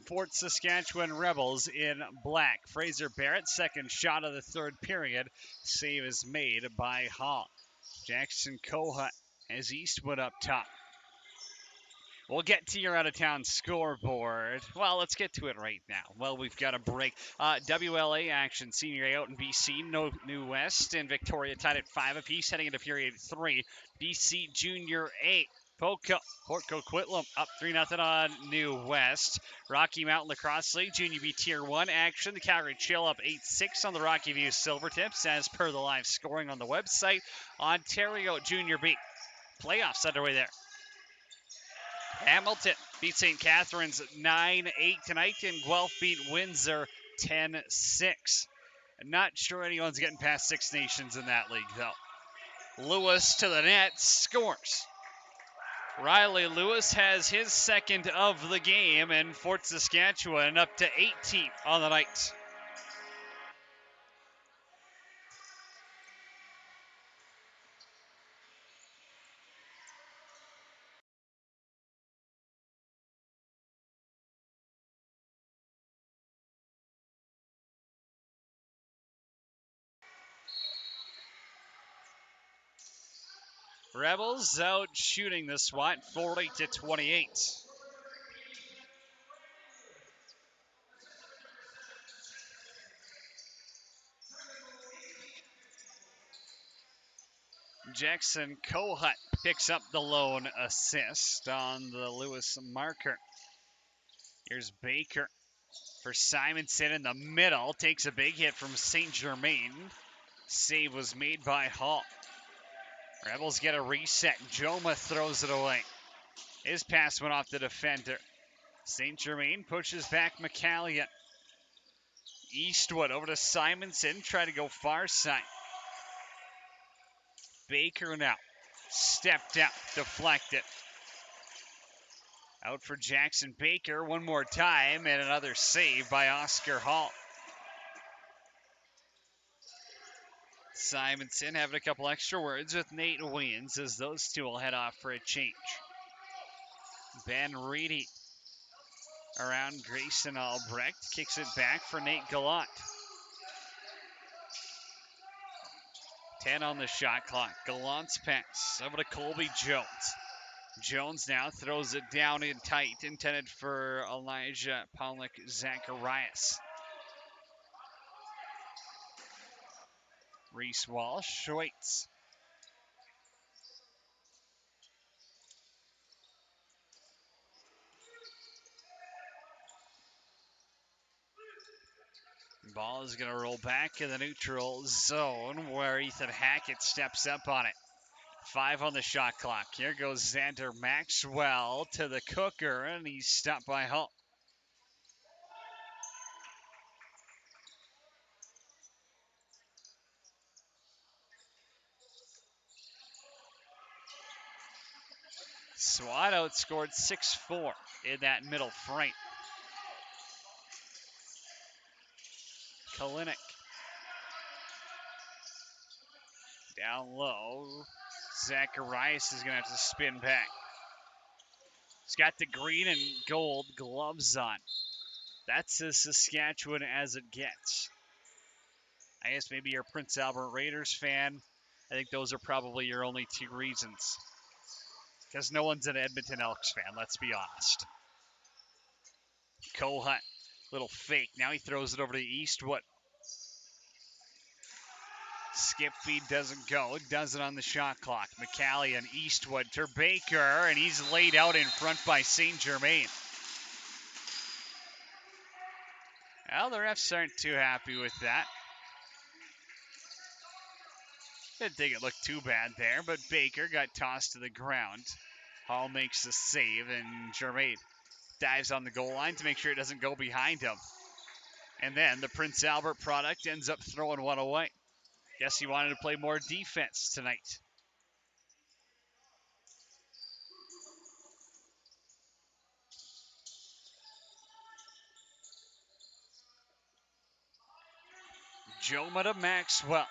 Speaker 1: Fort Saskatchewan Rebels in black. Fraser Barrett, second shot of the third period. Save is made by Hall. Jackson Kohut as Eastwood up top. We'll get to your out-of-town scoreboard. Well, let's get to it right now. Well, we've got a break. WLA action, senior A out in BC, no New West, and Victoria tied at 5 apiece, heading into period 3. BC Junior A. Port Coquitlam up 3-0 on New West. Rocky Mountain Lacrosse League, Junior B Tier 1 action. The Calgary Chill up 8-6 on the Rocky View Silvertips, as per the live scoring on the website. Ontario Junior B. Playoffs underway there. Hamilton beat St. Catharines 9-8 tonight, and Guelph beat Windsor 10-6. Not sure anyone's getting past Six Nations in that league, though. Lewis to the net, scores. Riley Lewis has his second of the game, and Fort Saskatchewan up to 18 on the night. Rebels out shooting the SWAT 40-28. Jackson Kohut picks up the lone assist on the Lewis marker. Here's Baker for Simonson in the middle. Takes a big hit from St. Germain. Save was made by Hall. Rebels get a reset. Joma throws it away. His pass went off the defender. St. Germain pushes back McCallion. Eastwood over to Simonson, try to go far side. Baker now. Stepped out, deflected. Out for Jackson Baker one more time, and another save by Oscar Hall. Simonson having a couple extra words with Nate Williams as those two will head off for a change. Ben Reedy around Grayson Albrecht, kicks it back for Nate Gallant. 10 on the shot clock. Gallant's pass over to Colby Jones. Jones now throws it down in tight, intended for Elijah Pollock Zacharias. Reese Walsh waits. Ball is going to roll back in the neutral zone where Ethan Hackett steps up on it. 5 on the shot clock. Here goes Xander Maxwell to the cooker, and he's stopped by Hull. SWAT outscored 6-4 in that middle frame. Kalinick down low. Zacharias is going to have to spin back. He's got the green and gold gloves on. That's as Saskatchewan as it gets. I guess maybe you're a Prince Albert Raiders fan. I think those are probably your only two reasons. Because no one's an Edmonton Elks fan, let's be honest. Kohut, little fake. Now he throws it over to Eastwood. Skip feed doesn't go. Does it on the shot clock. McCallion, Eastwood to Baker, and he's laid out in front by St. Germain. Well, the refs aren't too happy with that. Didn't think it looked too bad there, but Baker got tossed to the ground. Hall makes the save, and Germain dives on the goal line to make sure it doesn't go behind him. And then the Prince Albert product ends up throwing one away. Guess he wanted to play more defense tonight. Joma to Maxwell.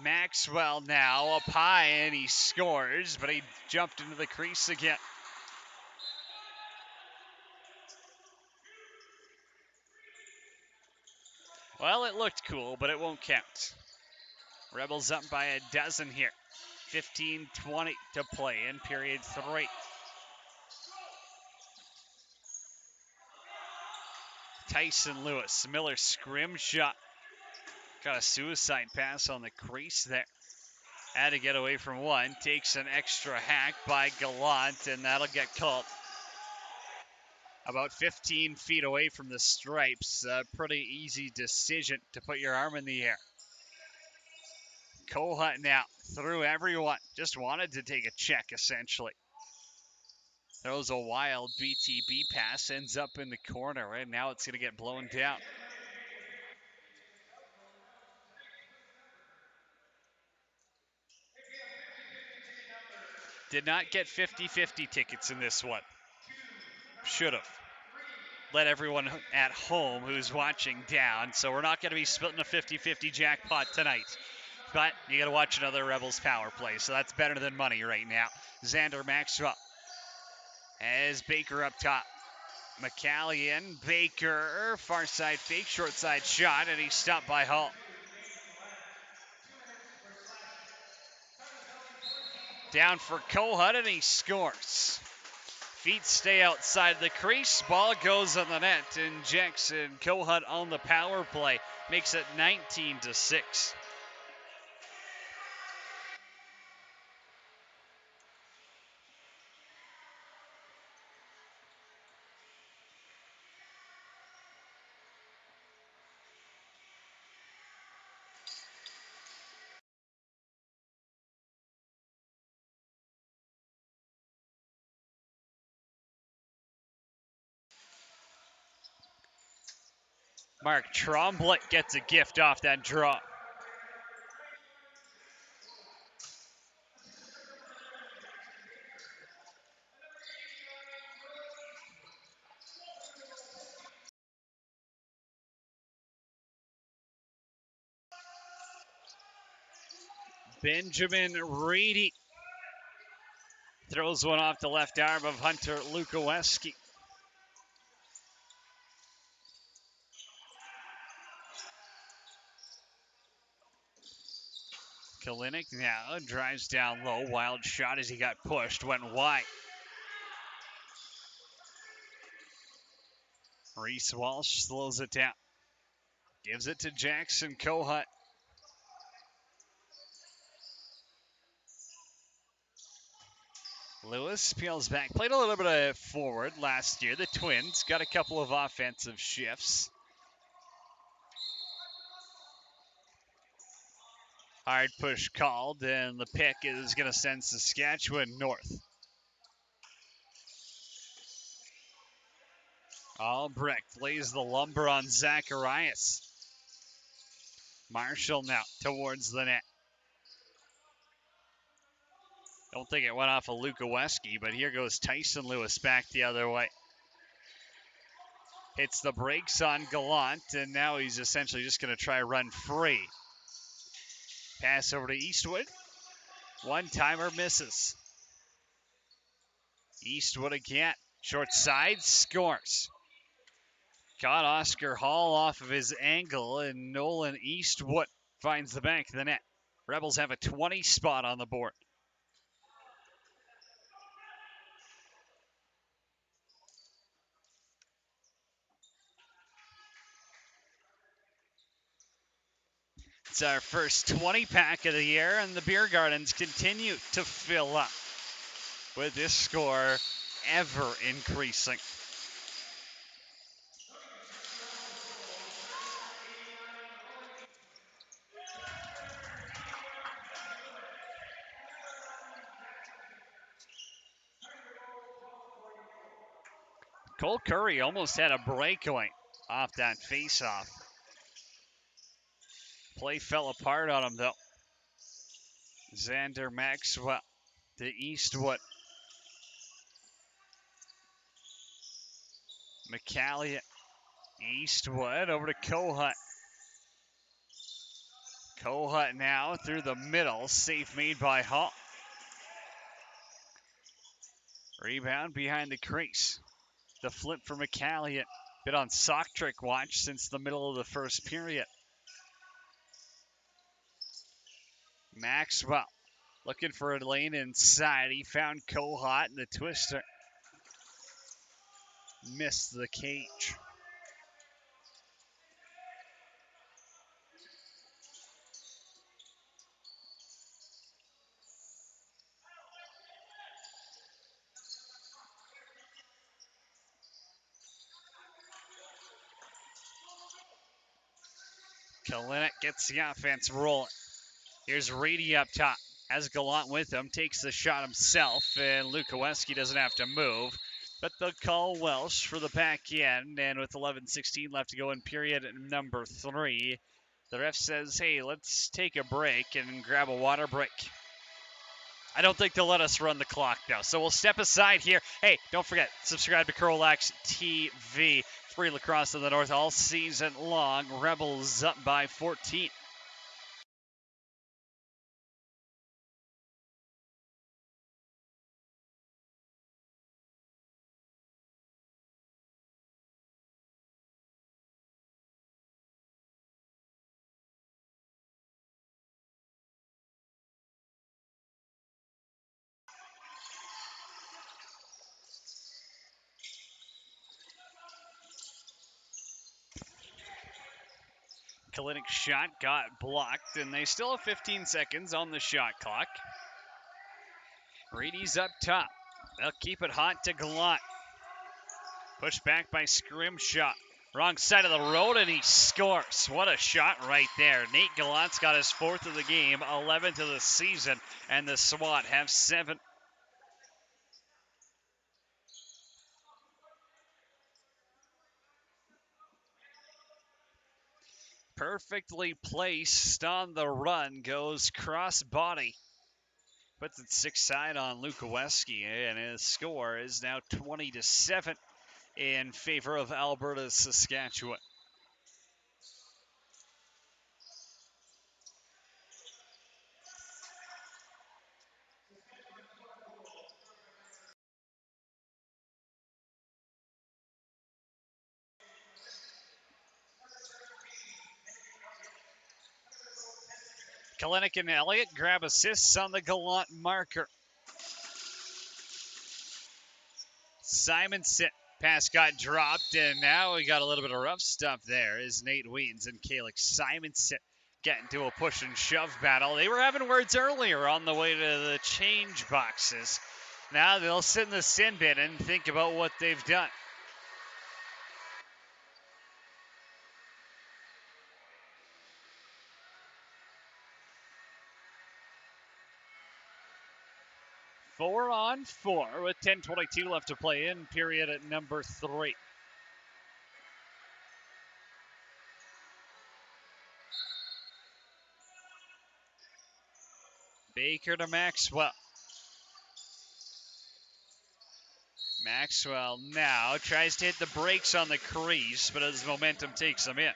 Speaker 1: Maxwell now up high, and he scores, but he jumped into the crease again. Well, it looked cool, but it won't count. Rebels up by a dozen here. 15-20 to play in period 3. Tyson Lewis, Miller scrim shot. Got a suicide pass on the crease there. Had to get away from one. Takes an extra hack by Gallant, and that'll get called. About 15 feet away from the stripes. A pretty easy decision to put your arm in the air. Kohut now through everyone. Just wanted to take a check, essentially. Throws a wild BTB pass, ends up in the corner, and now it's going to get blown down. Did not get 50-50 tickets in this one. Should have. Let everyone at home who's watching down. So we're not going to be splitting a 50-50 jackpot tonight. But you got to watch another Rebels power play. So that's better than money right now. Xander Maxwell as Baker up top. McCallion, Baker, far side fake, short side shot, and he's stopped by Hall. Down for Kohut, and he scores. Feet stay outside the crease. Ball goes on the net, and Jackson Kohut on the power play makes it 19-6. Mark Trombley gets a gift off that draw. Benjamin Reedy throws one off the left arm of Hunter Lukoweski. Kalinick now drives down low. Wild shot as he got pushed. Went wide. Reese Walsh slows it down. Gives it to Jackson Kohut. Lewis peels back. Played a little bit of forward last year. The Twins got a couple of offensive shifts. Hard push called, and the pick is going to send Saskatchewan north. Albrecht lays the lumber on Zacharias. Marshall now towards the net. Don't think it went off of Lukoweski, but here goes Tyson Lewis back the other way. Hits the brakes on Gallant, and now he's essentially just going to try run free. Pass over to Eastwood. One-timer misses. Eastwood again. Short side, scores. Got Oscar Hall off of his angle, and Nolan Eastwood finds the back of the net. Rebels have a 20 spot on the board. It's our first 20-pack of the year, and the beer gardens continue to fill up, with this score ever increasing. Cole Curry almost had a breakaway off that faceoff. Play fell apart on him, though. Xander Maxwell to Eastwood. McCallion. Eastwood over to Kohut. Kohut now through the middle. Safe made by Hall. Rebound behind the crease. The flip for McCallion. Been on sock trick watch since the middle of the first period. Maxwell looking for a lane inside. He found Kohut in the twister. Missed the cage. Kalinick gets the offense rolling. Here's Reedy up top. Has Gallant with him. Takes the shot himself, and Lukoweski doesn't have to move. But they'll call Welsh for the back end, and with 11:16 left to go in period number 3, the ref says, hey, let's take a break and grab a water break. I don't think they'll let us run the clock now, so we'll step aside here. Hey, don't forget, subscribe to CROW LAX TV. Free lacrosse in the north all season long. Rebels up by 14. Kalinick's shot got blocked, and they still have 15 seconds on the shot clock. Reedy's up top. They'll keep it hot to Gallant. Pushed back by Scrimshaw. Wrong side of the road, and he scores. What a shot right there. Nate Gallant's got his 4th of the game, 11th of the season, and the SWAT have 7. Perfectly placed on the run, goes cross-body. Puts it 6-side on Lukoweski, and his score is now 20-7 in favor of Alberta, Saskatchewan. Kalinick and Elliott grab assists on the Gallant marker. Simonson, pass got dropped, and now we got a little bit of rough stuff there as Nate Weens and Kalik Simonson get into a push and shove battle. They were having words earlier on the way to the change boxes. Now they'll sit in the sin bin and think about what they've done. Four on four with 10:22 left to play in period at number 3. Baker to Maxwell. Maxwell now tries to hit the brakes on the crease, but his momentum takes him in.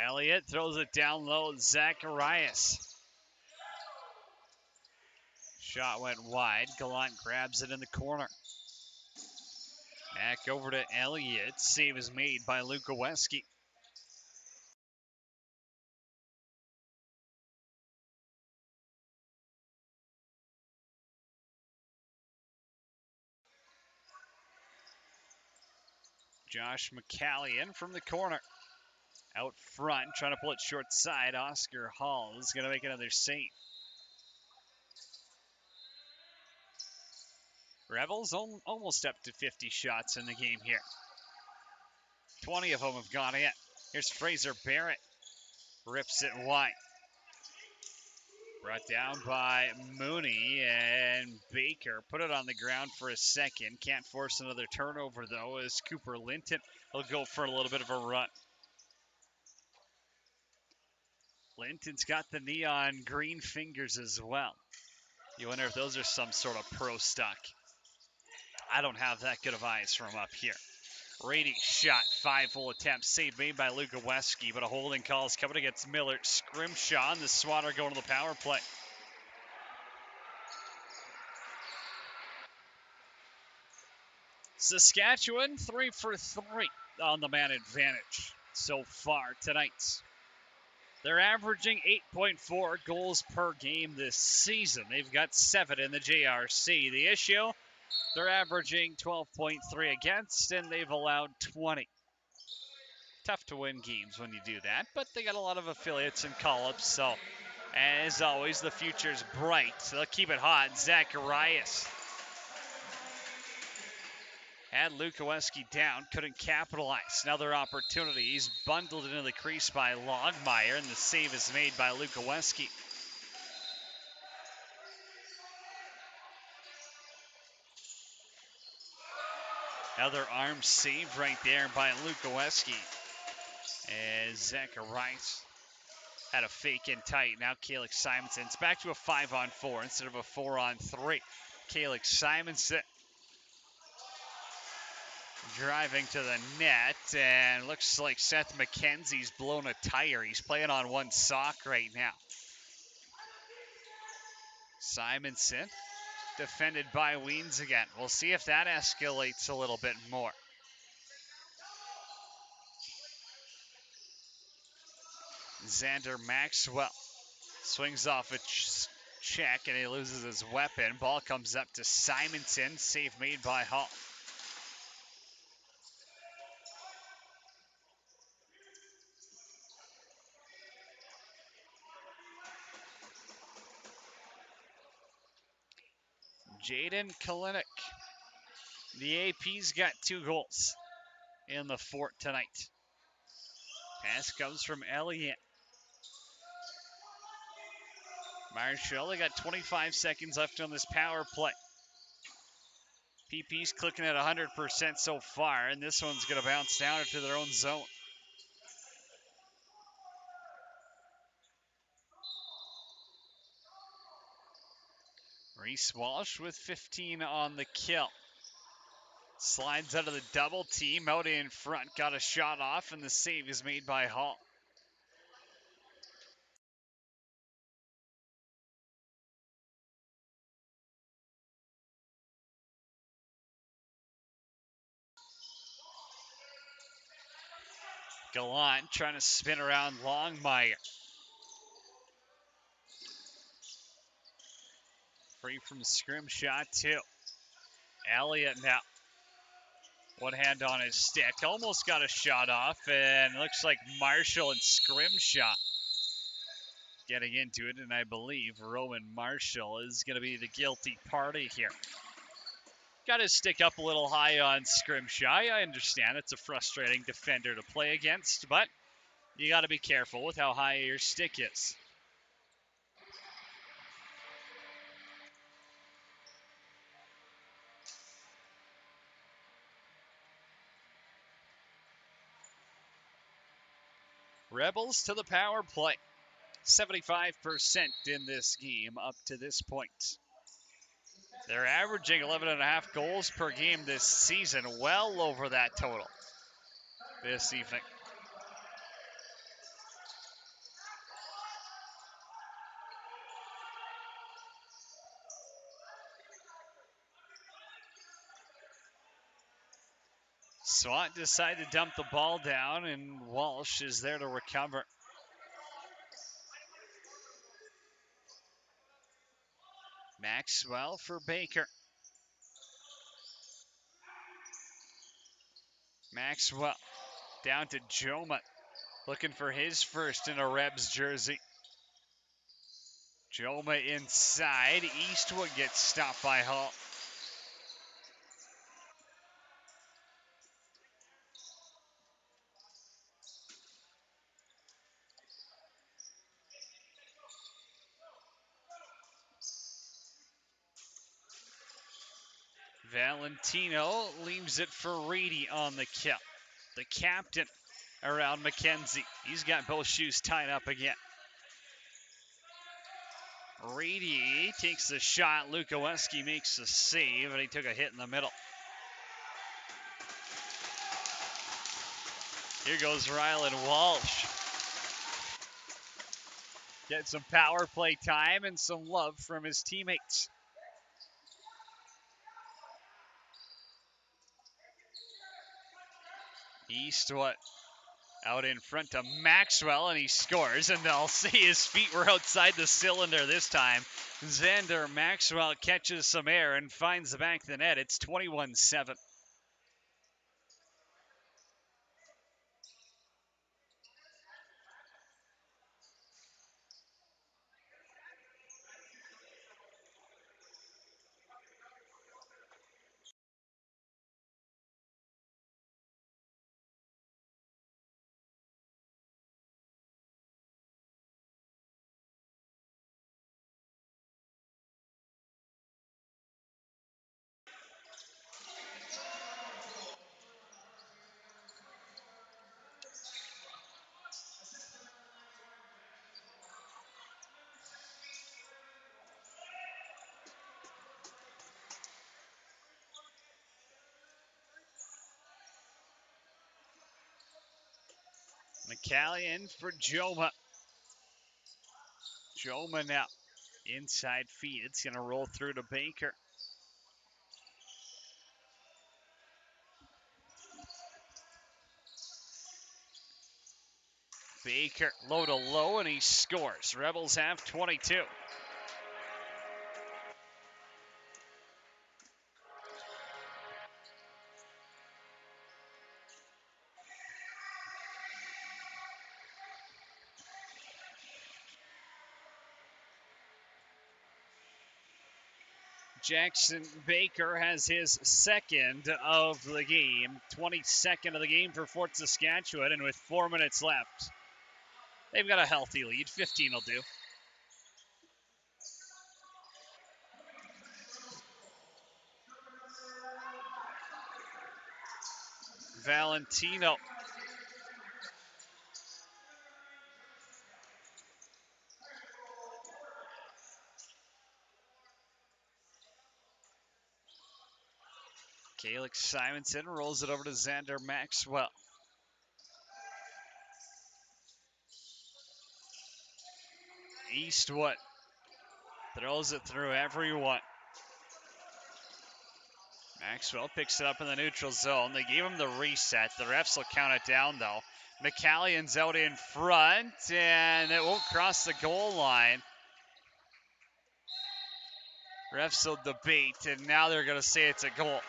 Speaker 1: Elliott throws it down low. Zacharias. Shot went wide. Gallant grabs it in the corner. Back over to Elliott. Save is made by Lukoweski. Josh McCallion from the corner. Out front, trying to pull it short side. Oscar Hall is going to make another save. Rebels almost up to 50 shots in the game here. 20 of them have gone in. Here's Fraser Barrett. Rips it wide. Brought down by Mooney, and Baker put it on the ground for a second. Can't force another turnover, though, as Cooper Linton will go for a little bit of a run. Linton's got the neon green fingers as well. You wonder if those are some sort of pro stock. I don't have that good of eyes from up here. Rady shot, 5 full attempts. Save made by Lukoweski, but a holding call is coming against Miller. Scrimshaw and the SWAT are going to the power play. Saskatchewan 3 for 3 on the man advantage so far tonight. They're averaging 8.4 goals per game this season. They've got 7 in the JRC. The issue, they're averaging 12.3 against, and they've allowed 20. Tough to win games when you do that, but they got a lot of affiliates and call-ups, so as always, the future's bright. So they'll keep it hot. Zacharias had Lukoweski down, couldn't capitalize. Another opportunity. He's bundled into the crease by Longmire, and the save is made by Lukoweski. Another arm save right there by Lukoweski. As Zacharias had a fake in tight. Now Kalik Simonson. It's back to a 5-on-4 instead of a 4-on-3. Kalik Simonson driving to the net, and looks like Seth McKenzie's blown a tire. He's playing on one sock right now. Simonson defended by Weens again. We'll see if that escalates a little bit more. Xander Maxwell swings off a check, and he loses his weapon. Ball comes up to Simonson. Save made by Hall. Jaden Kalinick. The AP's got 2 goals. in the fort tonight. Pass comes from Elliott. Marshall, they got 25 seconds left on this power play. PP's clicking at 100% so far, and this one's going to bounce down into their own zone. Reese Walsh with 15 on the kill. Slides out of the double team, out in front, got a shot off, and the save is made by Hall. Gallant trying to spin around Longmire. Free from scrim shot, too. Elliott now. One hand on his stick. Almost got a shot off, and looks like Marshall and scrim shot getting into it, and I believe Rowan Marshall is going to be the guilty party here. Got his stick up a little high on Scrimshaw. I understand it's a frustrating defender to play against, but you got to be careful with how high your stick is. Rebels to the power play. 75% in this game up to this point. They're averaging 11.5 goals per game this season, well over that total this evening. SWAT decide to dump the ball down, and Walsh is there to recover. Maxwell for Baker. Maxwell down to Joma, looking for his first in a Rebs jersey. Joma inside. Eastwood gets stopped by Hall. Valentino leaves it for Reedy on the kill. The captain around McKenzie. He's got both shoes tied up again. Reedy takes the shot. Lukoweski makes the save, and he took a hit in the middle. Here goes Rylan Walsh. Get some power play time and some love from his teammates. Eastwood out in front to Maxwell, and he scores, and they'll say his feet were outside the cylinder this time. Xander Maxwell catches some air and finds the back of the net. It's 21-7. McCallion for Joma. Joma now inside feet. It's going to roll through to Baker. Baker low to low, and he scores. Rebels have 22. Jackson Baker has his second of the game, 22nd of the game for Fort Saskatchewan, and with 4 minutes left, they've got a healthy lead. 15 will do. Valentino. Calix Simonson rolls it over to Xander Maxwell. Eastwood throws it through everyone. Maxwell picks it up in the neutral zone. They gave him the reset. The refs will count it down, though. McCallion's out in front, and it won't cross the goal line. Refs will debate, and now they're going to say it's a goal.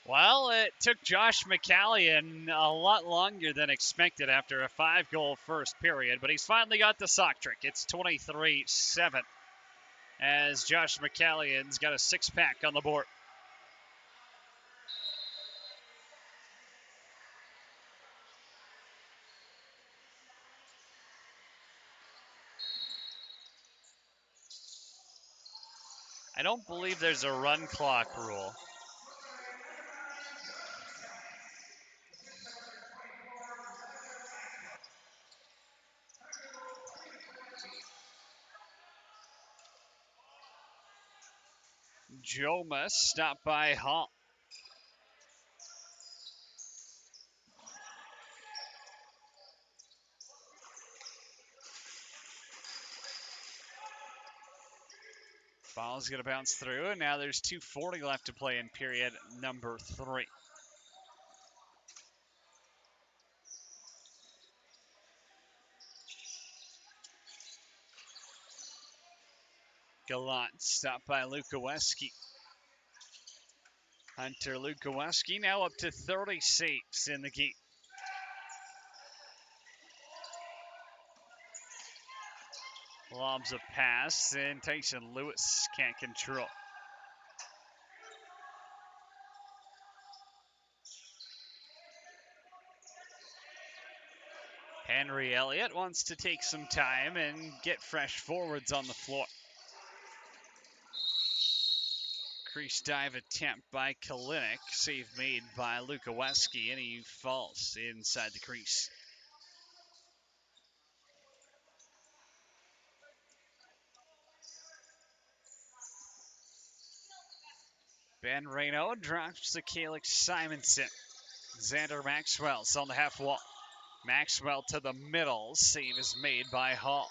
Speaker 1: Well, it took Josh McCallion a lot longer than expected after a 5-goal first period, but he's finally got the sock trick. It's 23-7 as Josh McCallion's got a 6-pack on the board. I don't believe there's a run clock rule. Joma stopped by Hall. Ball's going to bounce through, and now there's 2:40 left to play in period number 3. Gallant stopped by Lukoweski. Hunter Lukoweski now up to 30 saves in the game. Lobs a pass, and Tyson Lewis can't control. Henry Elliott wants to take some time and get fresh forwards on the floor. Crease dive attempt by Kalinick. Save made by Lukoweski, and he falls inside the crease. Ben Reno drops to Calix Simonson. Xander Maxwell's on the half wall. Maxwell to the middle. Save is made by Hall.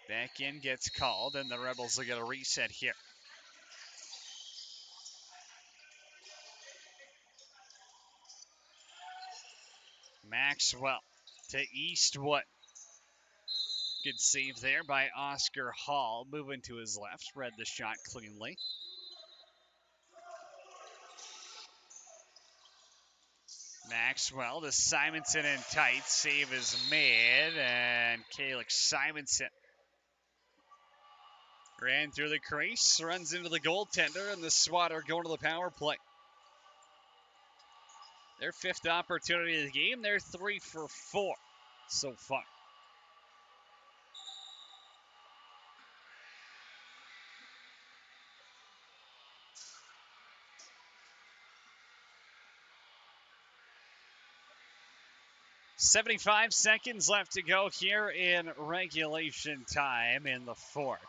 Speaker 1: Back in gets called, and the Rebels will get a reset here. Maxwell to Eastwood. Good save there by Oscar Hall. Moving to his left, read the shot cleanly. Maxwell to Simonson in tight. Save is made, and Calix Simonson ran through the crease, runs into the goaltender, and the SWAT are going to the power play. Their 5th opportunity of the game. They're 3 for 4 so far. .75 seconds left to go here in regulation time in the fort.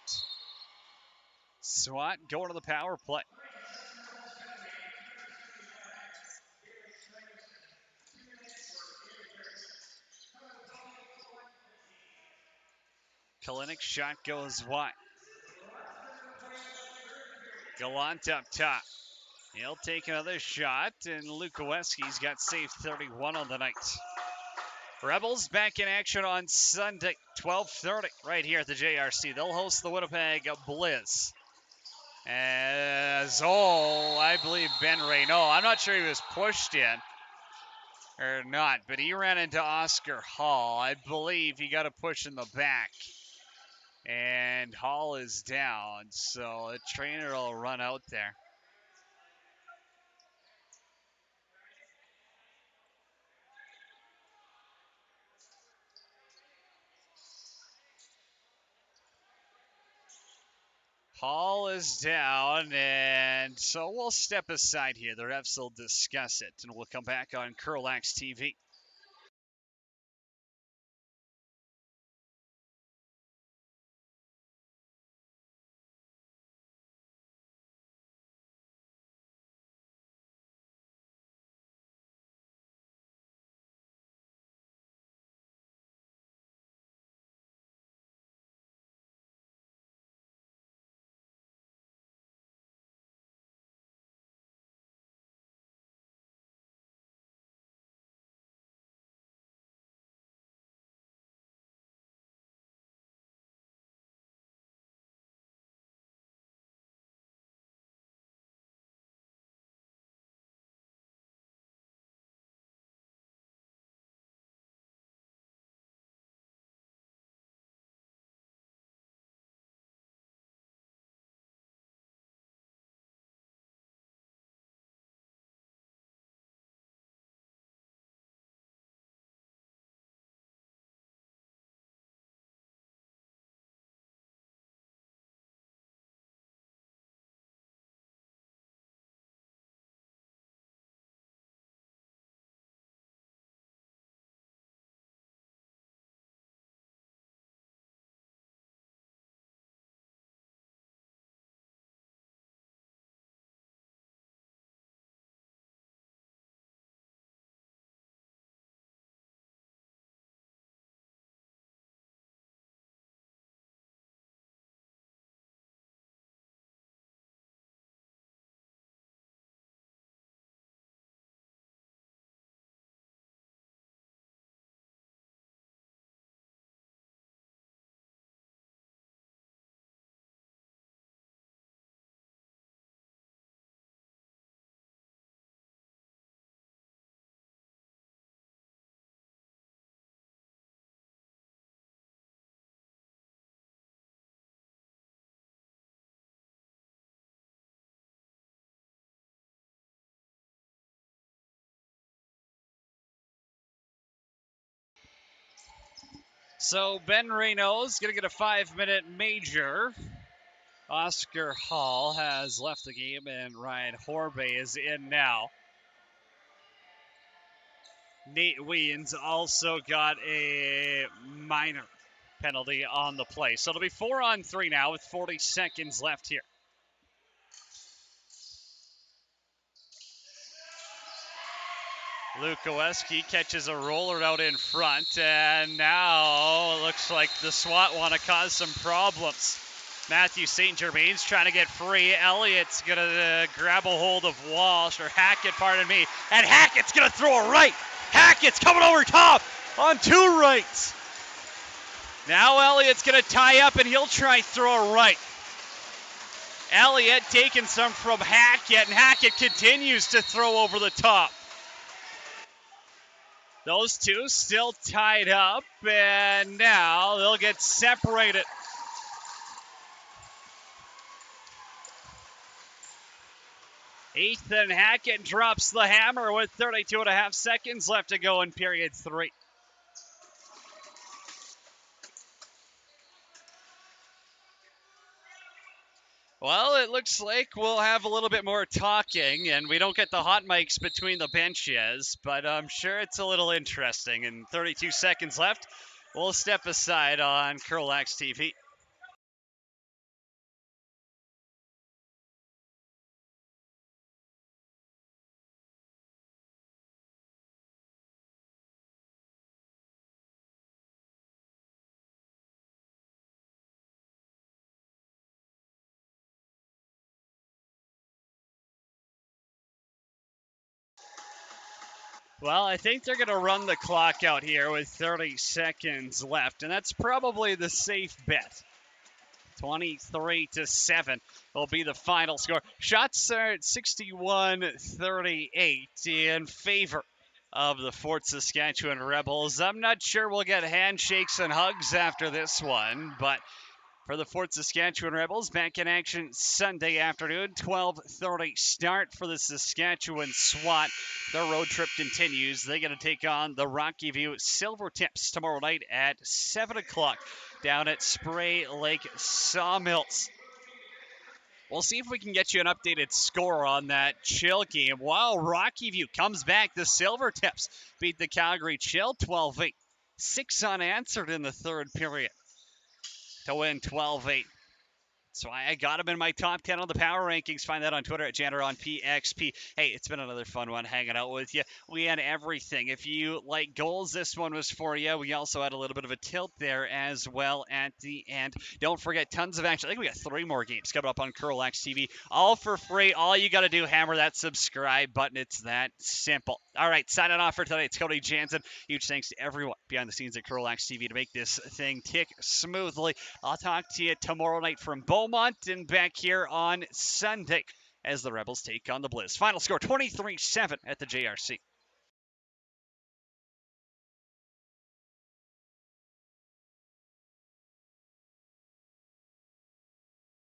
Speaker 1: SWAT going to the power play. Kalinick's shot goes wide. Gallant up top. He'll take another shot, and Lukoweski's got save 31 on the night. Rebels back in action on Sunday, 12:30, right here at the JRC. They'll host the Winnipeg Blizz. As I believe Ben Reynaud, I'm not sure he was pushed in or not, but he ran into Oscar Hall. I believe he got a push in the back. And Hall is down, so the trainer will run out there. Hall is down, and so we'll step aside here. The refs will discuss it, and we'll come back on CROW LAX TV. So Ben Reynaud's going to get a 5-minute major. Oscar Hall has left the game, and Ryan Horbe is in now. Nate Weens also got a minor penalty on the play. So it'll be 4-on-3 now with 40 seconds left here. Lukoweski catches a roller out in front, and now it looks like the SWAT want to cause some problems. Matthew St. Germain's trying to get free. Elliott's going to grab a hold of Walsh, or Hackett, pardon me, and Hackett's going to throw a right. Hackett's coming over top on 2 rights. Now Elliott's going to tie up, and he'll try throw a right. Elliott taking some from Hackett, and Hackett continues to throw over the top. Those two still tied up, and now they'll get separated. Ethan Hackett drops the hammer with 32.5 seconds left to go in period 3. Well, it looks like we'll have a little bit more talking, and we don't get the hot mics between the benches, but I'm sure it's a little interesting. And 32 seconds left. We'll step aside on CROW LAX TV. Well, I think they're going to run the clock out here with 30 seconds left, and that's probably the safe bet. 23-7 will be the final score. Shots are at 61-38 in favor of the Fort Saskatchewan Rebels. I'm not sure we'll get handshakes and hugs after this one, but for the Fort Saskatchewan Rebels, back in action Sunday afternoon, 12:30 start for the Saskatchewan SWAT. Their road trip continues. They're going to take on the Rocky View Silvertips tomorrow night at 7 o'clock down at Spray Lake Sawmills. We'll see if we can get you an updated score on that Chill game. Wow, Rocky View comes back. The Silvertips beat the Calgary Chill 12-8. 6 unanswered in the third period to win 12-8. So I got him in my top 10 on the power rankings. Find that on Twitter at JanneronPXP. Hey, it's been another fun one hanging out with you. We had everything. If you like goals, this one was for you. We also had a little bit of a tilt there as well at the end. Don't forget, tons of action. I think we got 3 more games coming up on CROW LAX TV. All for free. All you got to do, hammer that subscribe button. It's that simple. All right, signing off for today. It's Cody Jansen. Huge thanks to everyone behind the scenes at CROW LAX TV to make this thing tick smoothly. I'll talk to you tomorrow night from Beaumont and back here on Sunday as the Rebels take on the Blizz. Final score 23-7 at the JRC.